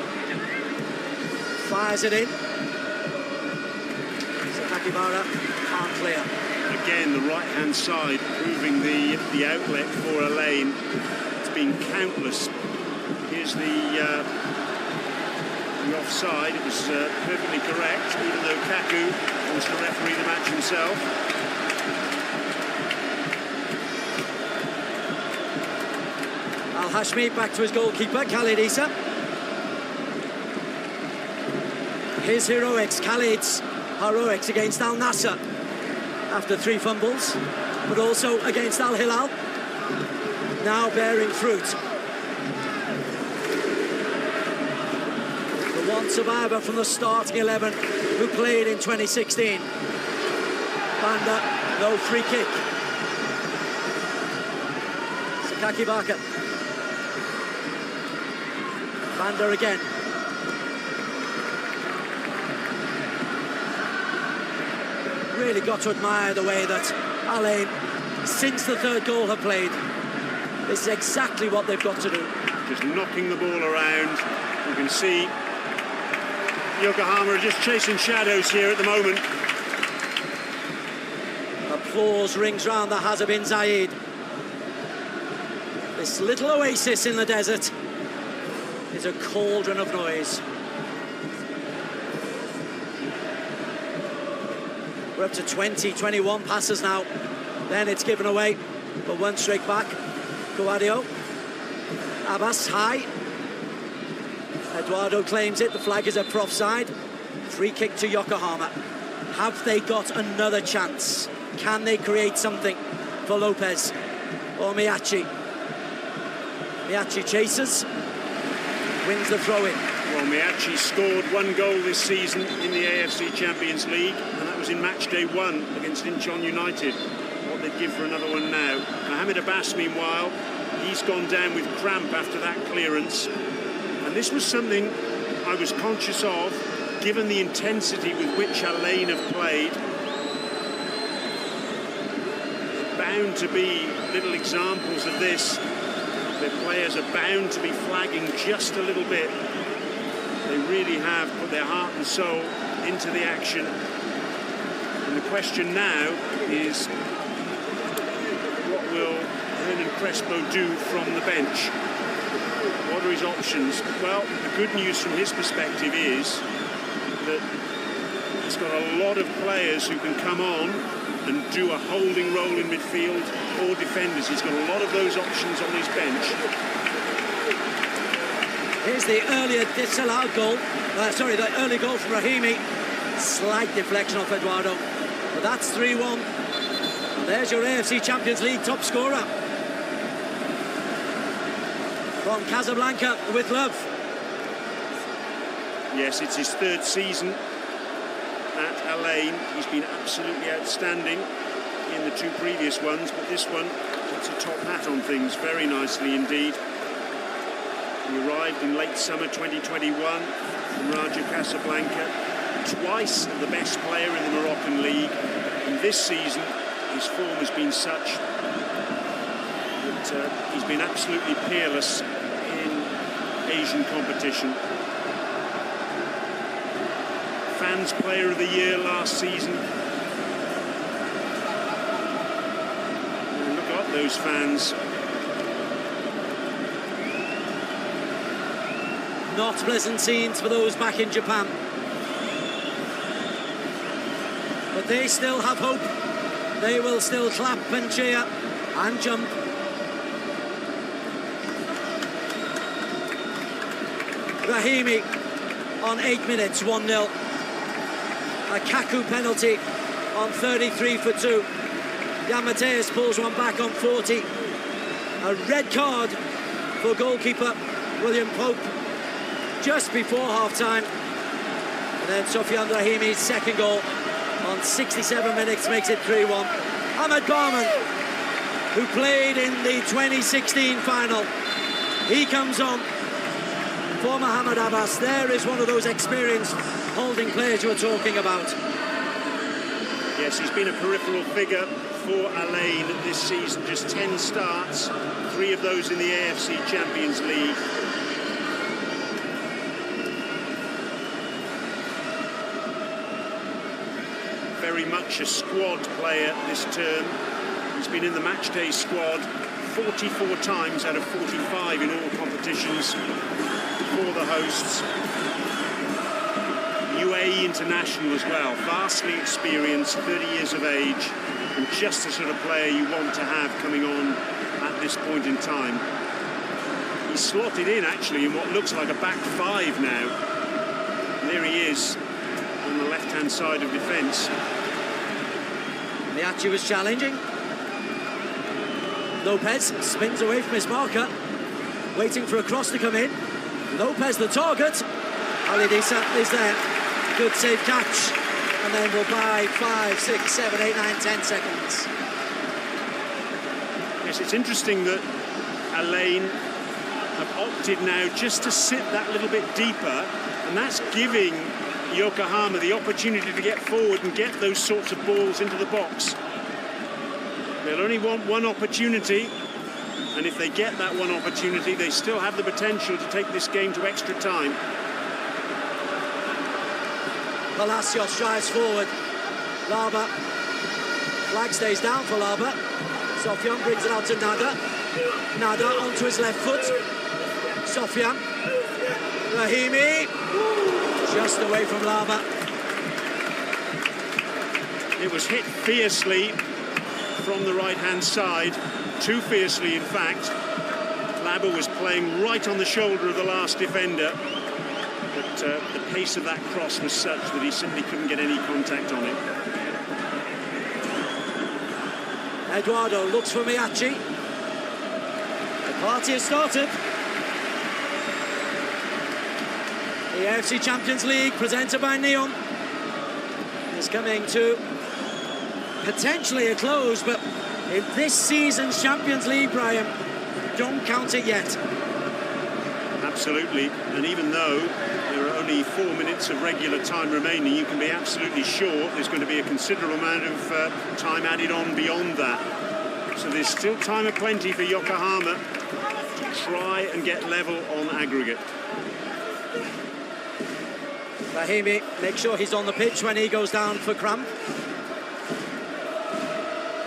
Fires it in. Sakakibara can't clear. Again, the right-hand side proving the outlet for Al-Ain. It's been countless. Here's the offside. It was perfectly correct, even though Kaku wants to referee the match himself. Al-Hashmi back to his goalkeeper, Khalid Issa. His heroics, Khalid's heroics against Al Nassr after 3 fumbles, but also against Al Hilal, now bearing fruit. The one survivor from the starting 11 who played in 2016. Banda, no free kick. Sakaki Baka. Banda again. Really got to admire the way that Al-Ain, since the 3rd goal, have played. This is exactly what they've got to do. Just knocking the ball around. You can see Yokohama are just chasing shadows here at the moment. Applause rings round the Hazza bin Zayed. This little oasis in the desert is a cauldron of noise. We're up to 20, 21 passes now. Then it's given away, but one straight back. Guadio. Abbas, high. Eduardo claims it. The flag is up for offside. Free kick to Yokohama. Have they got another chance? Can they create something for Lopez or Miyachi? Miyachi chases, wins the throw-in. Well, Miyachi scored 1 goal this season in the AFC Champions League, and that was in match day 1 against Incheon United. What they'd give for another one now. Mohamed Abbas, meanwhile, he's gone down with cramp after that clearance. And this was something I was conscious of, given the intensity with which Al-Ain have played. Bound to be little examples of this. Their players are bound to be flagging just a little bit. They really have put their heart and soul into the action. And the question now is, what will Hernan Crespo do from the bench? What are his options? Well, the good news from his perspective is that he's got a lot of players who can come on and do a holding role in midfield or defenders. He's got a lot of those options on his bench. Here's the earlier disallowed goal. The early goal from Rahimi. Slight deflection off Eduardo. But that's 3-1. And there's your AFC Champions League top scorer. From Casablanca with love. Yes, it's his 3rd season at Al-Ain. He's been absolutely outstanding in the 2 previous ones, but this one puts a top hat on things very nicely indeed. He arrived in late summer 2021 from Raja Casablanca, twice the best player in the Moroccan league, and this season his form has been such that he's been absolutely peerless in Asian competition. Fans Player of the Year last season. And look at those fans. Not pleasant scenes for those back in Japan. But they still have hope. They will still clap and cheer and jump. Rahimi on 8 minutes, 1-0. A Kaku penalty on 33 for 2. Jan Matthäus pulls one back on 40. A red card for goalkeeper William Pope just before half-time. And then Sofiane Rahimi's second goal on 67 minutes makes it 3-1. Ahmed Barman, who played in the 2016 final, he comes on for Mohamed Abbas. There is one of those experienced holding players you were talking about. Yes, he's been a peripheral figure for Al-Ain this season. Just 10 starts, 3 of those in the AFC Champions League. Very much a squad player this term. He's been in the matchday squad 44 times out of 45 in all competitions for the hosts. UAE international as well, vastly experienced, 30 years of age, and just the sort of player you want to have coming on at this point in time. He's slotted in actually in what looks like a back 5 now. And there he is on the left-hand side of defence. Miyachi was challenging. Lopez spins away from his marker, waiting for a cross to come in. Lopez the target. Ali Disa is there. Good safe catch. And then we'll buy 5, 6, 7, 8, 9, 10 seconds. Yes, it's interesting that Al-Ain have opted now just to sit that little bit deeper, and that's giving Yokohama the opportunity to get forward and get those sorts of balls into the box. They'll only want one opportunity, and if they get that one opportunity, they still have the potential to take this game to extra time. Palacios drives forward. Laba. Flag stays down for Laba. Sofiane brings it out to Nada. Nada onto his left foot. Sofiane. Rahimi. Just away from Laba. It was hit fiercely from the right-hand side, too fiercely, in fact. Labber was playing right on the shoulder of the last defender, but the pace of that cross was such that he simply couldn't get any contact on it. Eduardo looks for Miyachi. The party has started. The AFC Champions League, presented by Neon, is coming to potentially a close, but in this season's Champions League, Brian, don't count it yet. Absolutely, and even though there are only 4 minutes of regular time remaining, you can be absolutely sure there's going to be a considerable amount of time added on beyond that. So there's still time aplenty for Yokohama to try and get level on aggregate. Rahimi, make sure he's on the pitch when he goes down for cramp.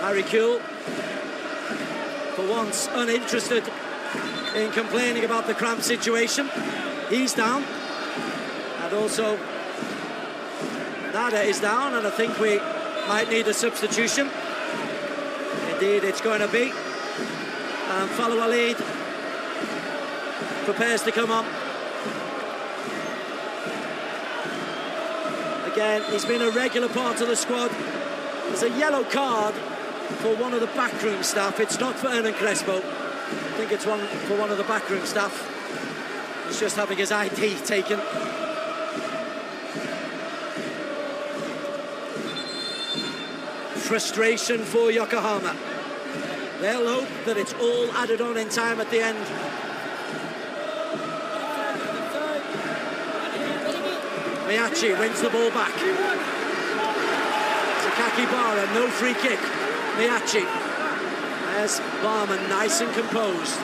Harry Kuehl, for once uninterested in complaining about the cramp situation. He's down. And also Nada is down, and I think we might need a substitution. Indeed, it's going to be. And Al-Ain prepares to come on. Again, he's been a regular part of the squad. There's a yellow card for one of the backroom staff. It's not for Hernan Crespo. I think it's one for one of the backroom staff. He's just having his ID taken. Frustration for Yokohama. They'll hope that it's all added on in time at the end. Miyachi wins the ball back. Sakaki Bara, no free kick. Miyachi. There's Barman, nice and composed.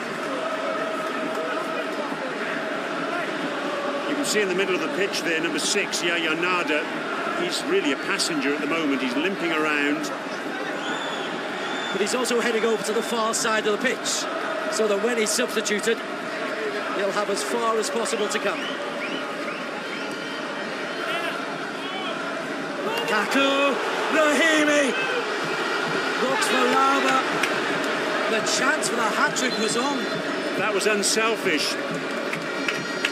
You can see in the middle of the pitch there, number 6, Yaya Nada. He's really a passenger at the moment. He's limping around. But he's also heading over to the far side of the pitch, so that when he's substituted, he'll have as far as possible to come. Kaku, Rahimi, looks for Lava. The chance for the hat-trick was on. That was unselfish.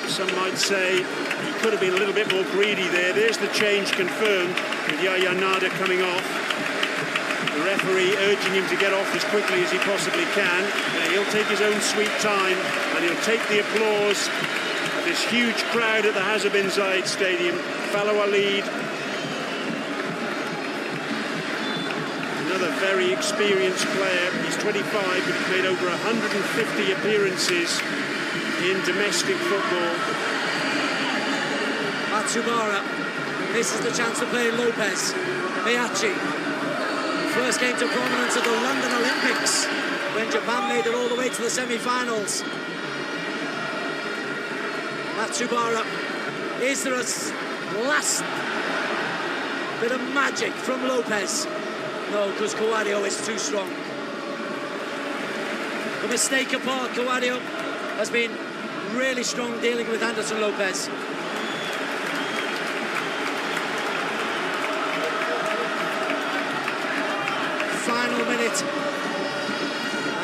Some might say he could have been a little bit more greedy there. There's the change confirmed with Yaya Nada coming off. The referee urging him to get off as quickly as he possibly can. He'll take his own sweet time, and he'll take the applause of this huge crowd at the Hazza bin Zayed Stadium. Al-Ain, another very experienced player. He's 25, but he's made over 150 appearances in domestic football. Matsubara, this is the chance to play Lopez. Miyachi, first came to prominence at the London Olympics when Japan made it all the way to the semi-finals. Matsubara, is there a last bit of magic from Lopez? No, because Kawadio is too strong. The mistake apart, Kawadio has been really strong dealing with Anderson Lopez. Final minute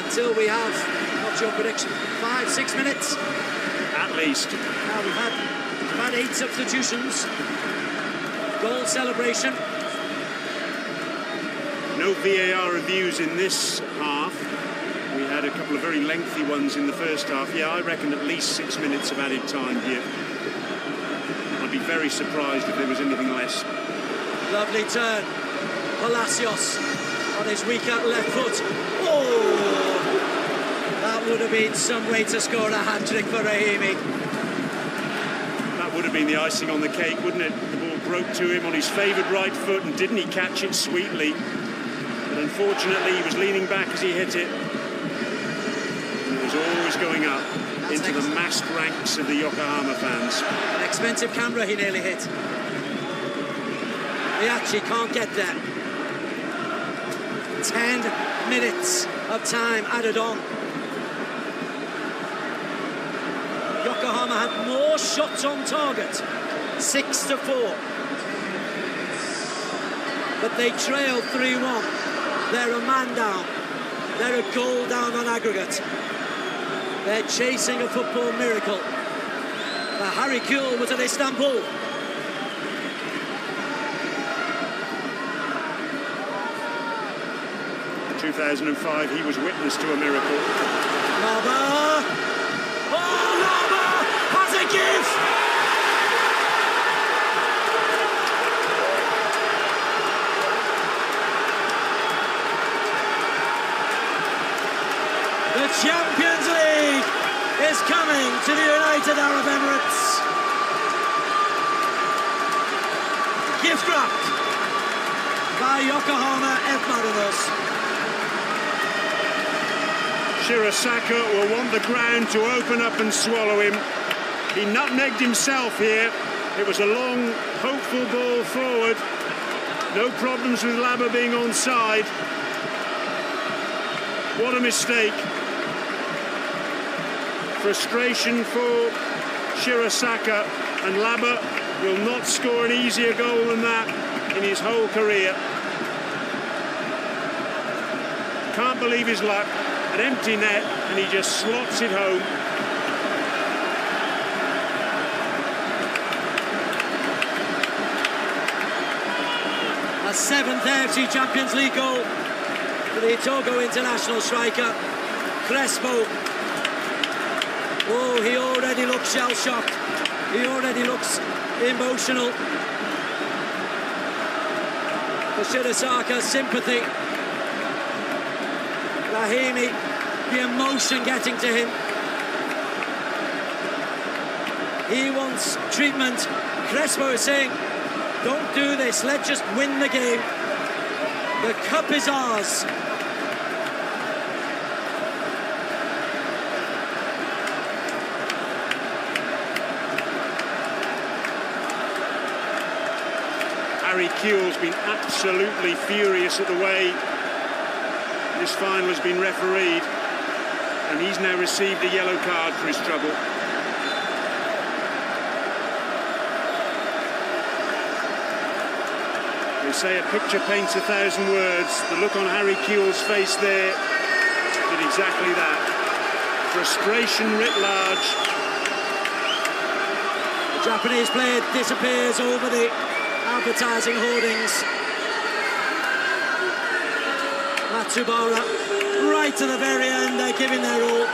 until we have, what's your prediction, 5-6 minutes? At least. Now we've had 8 substitutions. Goal celebration. No VAR reviews in this half. We had a couple of very lengthy ones in the first half. Yeah, I reckon at least 6 minutes of added time here. I'd be very surprised if there was anything less. Lovely turn. Palacios on his weak left foot. Oh! That would have been some way to score a hat-trick for Rahimi. That would have been the icing on the cake, wouldn't it? The ball broke to him on his favoured right foot, and didn't he catch it sweetly? But unfortunately, he was leaning back as he hit it. And it was always going up into the massed ranks of the Yokohama fans. An expensive camera he nearly hit. Miyachi can't get there. 10 minutes of time added on. Yokohama had more shots on target, 6-4. but they trail 3-1. They're a man down. They're a goal down on aggregate. They're chasing a football miracle. Harry Kewell was at Istanbul. In 2005, he was witness to a miracle. Laba! Oh, Laba has a gift! The Champions League is coming to the United Arab Emirates. Gift wrapped by Yokohama F Marinos. Shirasaka will want the ground to open up and swallow him. He nutmegged himself here. It was a long, hopeful ball forward. No problems with Laba being onside. What a mistake. Frustration for Shirasaka, and Laba will not score an easier goal than that in his whole career. Can't believe his luck. An empty net, and he just slots it home. A 7th AFC Champions League goal for the Togo international striker, Crespo. Oh, he already looks shell-shocked. He already looks emotional. For Shirasaka, sympathy. Rahimi, the emotion getting to him. He wants treatment. Crespo is saying, don't do this, let's just win the game. The cup is ours. Harry Kewell's been absolutely furious at the way this final has been refereed, and he's now received a yellow card for his trouble. They say a picture paints 1,000 words. The look on Harry Kewell's face there did exactly that. Frustration writ large. The Japanese player disappears over the advertising hoardings. Matsubara, right to the very end, they're giving their all.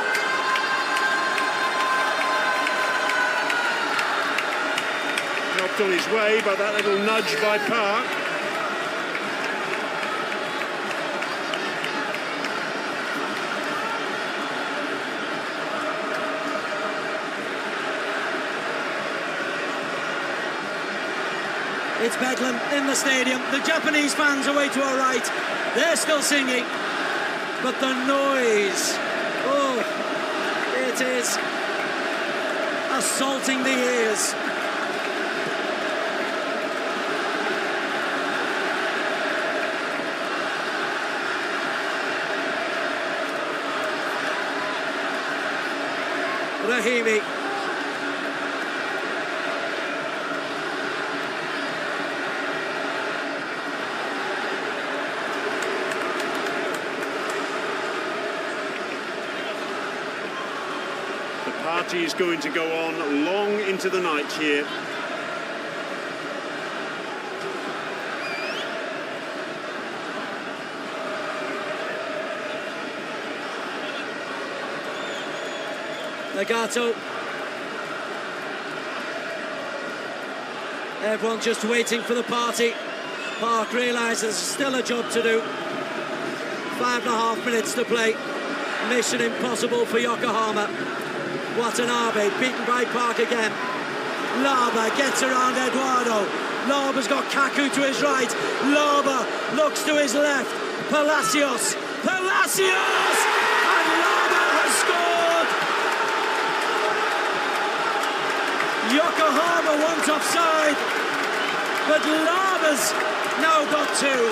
Helped on his way by that little nudge by Park. It's bedlam in the stadium. The Japanese fans away to our right. They're still singing. But the noise, oh, it is assaulting the ears. Rahimi. The party is going to go on long into the night here. Nagato. Everyone just waiting for the party. Park realises there's still a job to do. 5.5 minutes to play. Mission impossible for Yokohama. Watanabe beaten by Park again. Laba gets around Eduardo. Laba's got Kaku to his right. Laba looks to his left. Palacios. Palacios! And Laba has scored! Yokohama wants offside, but Laba's now got two.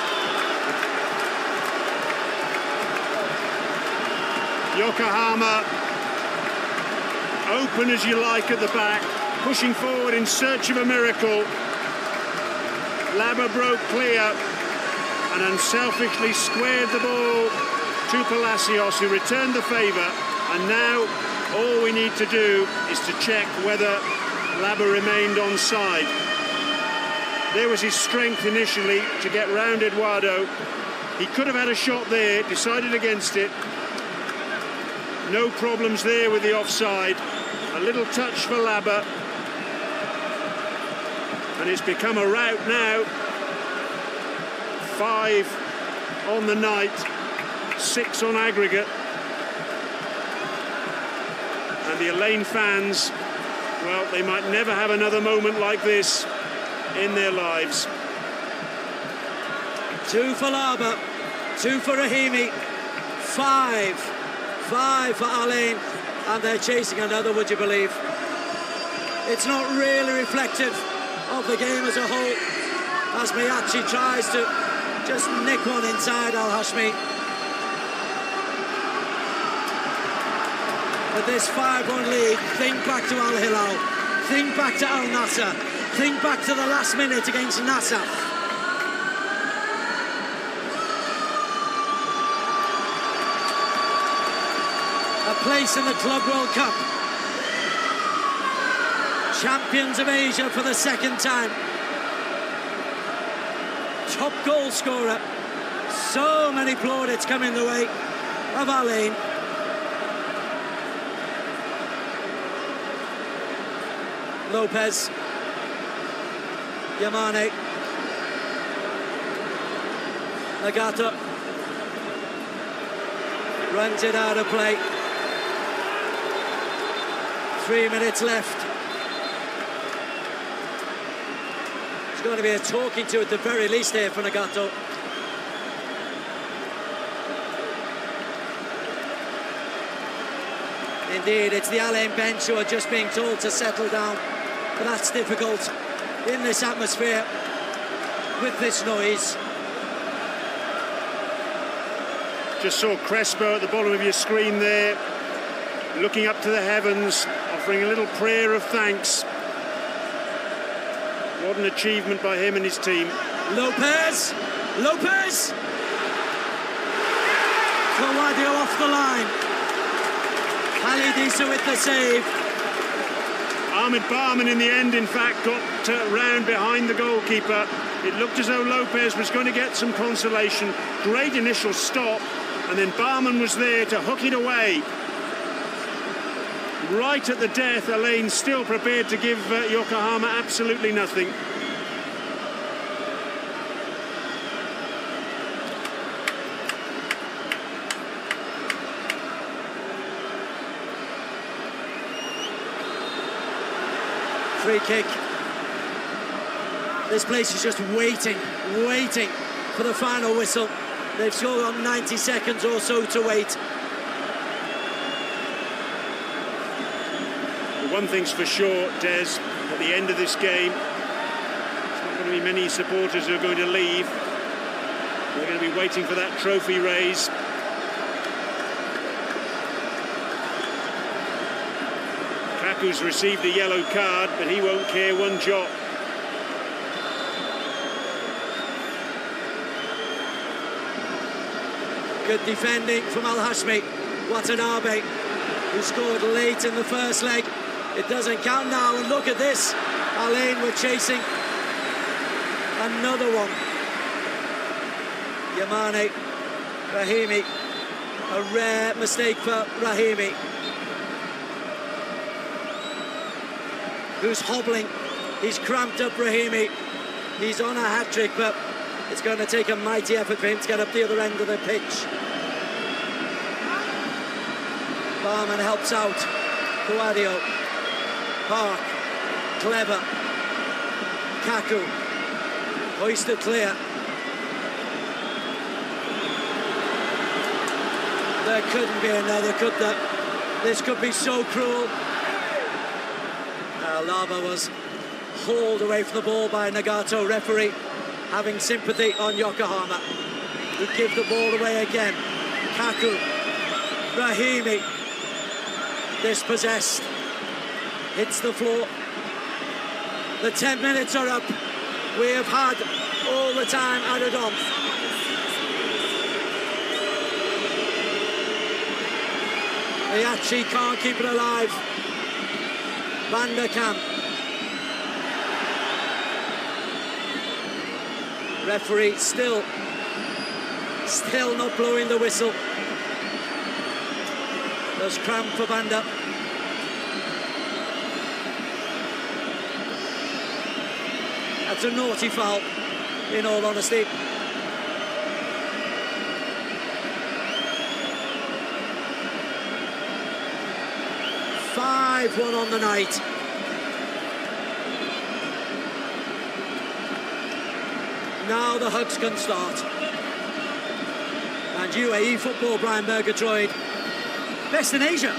Yokohama, open as you like at the back, pushing forward in search of a miracle. Laba broke clear. and unselfishly squared the ball to Palacios, who returned the favour. And now all we need to do is to check whether Laba remained onside. There was his strength initially to get round Eduardo. He could have had a shot there, decided against it. No problems there with the offside. A little touch for Laba. And it's become a rout now. 5 on the night, 6 on aggregate. And the Al-Ain fans, well, they might never have another moment like this in their lives. 2 for Laba, 2 for Rahimi, 5 for Al-Ain, and they're chasing another, would you believe? It's not really reflective of the game as a whole, as Miyachi tries to just nick one inside Al-Hashmi. But this 5-1 lead, think back to Al-Hilal, think back to Al-Nassr, think back to the last minute against Nassaf. A place in the Club World Cup. Champions of Asia for the 2nd time. Top goal scorer. So many plaudits coming the way of Al-Ain. Lopez. Yamane. Nagata. Runs it out of play. 3 minutes left. There's going to be a talking to at the very least here for Nagato. Indeed, it's the Al-Ain bench who are just being told to settle down. But that's difficult in this atmosphere with this noise. Just saw Crespo at the bottom of your screen there, looking up to the heavens, offering a little prayer of thanks. What an achievement by him and his team. Lopez! Lopez! Claudio off the line. Halidisa with the save. Ahmed Barman in the end, in fact, got round behind the goalkeeper. It looked as though Lopez was going to get some consolation. Great initial stop, and then Barman was there to hook it away. Right at the death, Al-Ain still prepared to give Yokohama absolutely nothing. Free kick. This place is just waiting for the final whistle. They've still got 90 seconds or so to wait. One thing's for sure, Des, at the end of this game, there's not going to be many supporters who are going to leave. They're going to be waiting for that trophy raise. Kaku's received a yellow card, but he won't care one jot. Good defending from Al-Hashmi. Watanabe, who scored late in the first leg. It doesn't count now, and look at this. Al-Ain were chasing another one. Yamane, Rahimi. A rare mistake for Rahimi, who's hobbling. He's cramped up, Rahimi. He's on a hat-trick, but it's going to take a mighty effort for him to get up the other end of the pitch. Barman helps out. Claudio. Park. Clever. Kaku. Hoisted clear. There couldn't be another, could there? This could be so cruel. Lava was hauled away from the ball by Nagato, referee having sympathy on Yokohama, who give the ball away again. Kaku, Rahimi, dispossessed, hits the floor. The 10 minutes are up. We have had all the time added on. Ayachi can't keep it alive. Van der Kamp. Referee still not blowing the whistle. There's cramp for Banda. That's a naughty foul, in all honesty. One on the night. Now the hugs can start. And UAE football, Brian Murgatroyd, best in Asia.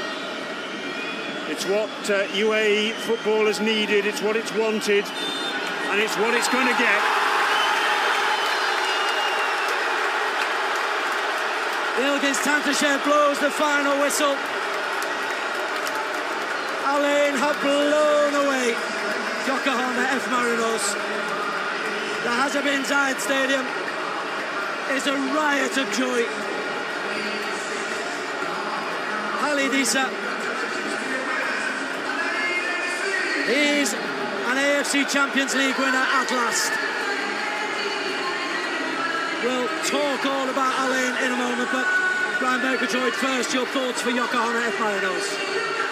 It's what UAE football has needed, it's what it's wanted, and it's what it's going to get. Ilgiz Tantashev blows the final whistle. Al-Ain have blown away Yokohama F Marinos. The Hazza bin Zayed Stadium is a riot of joy. Khalid Issa, he's an AFC Champions League winner at last. We'll talk all about Al-Ain in a moment, but Brian Murgatroyd, first, your thoughts for Yokohama F Marinos?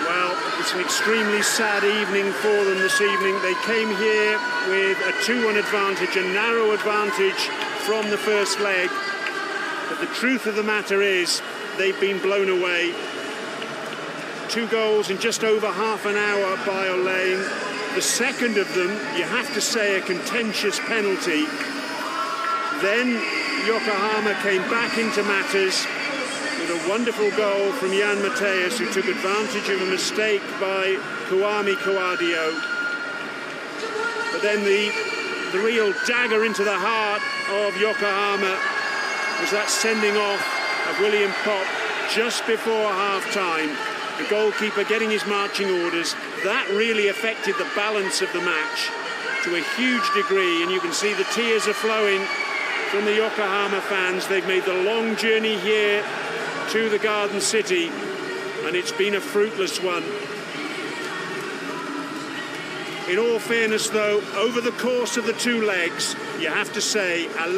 Well, it's an extremely sad evening for them this evening. They came here with a 2-1 advantage, a narrow advantage from the first leg. But the truth of the matter is, they've been blown away. 2 goals in just over half an hour by Al-Ain. The second of them, you have to say, a contentious penalty. Then Yokohama came back into matters with a wonderful goal from Jan Mateus, who took advantage of a mistake by Kwame Kwadio. But then the real dagger into the heart of Yokohama was that sending off of William Pop just before half-time. The goalkeeper getting his marching orders. That really affected the balance of the match to a huge degree, and you can see the tears are flowing from the Yokohama fans. They've made the long journey here to the Garden City, and it's been a fruitless one. In all fairness, though, over the course of the 2 legs, you have to say Al-Ain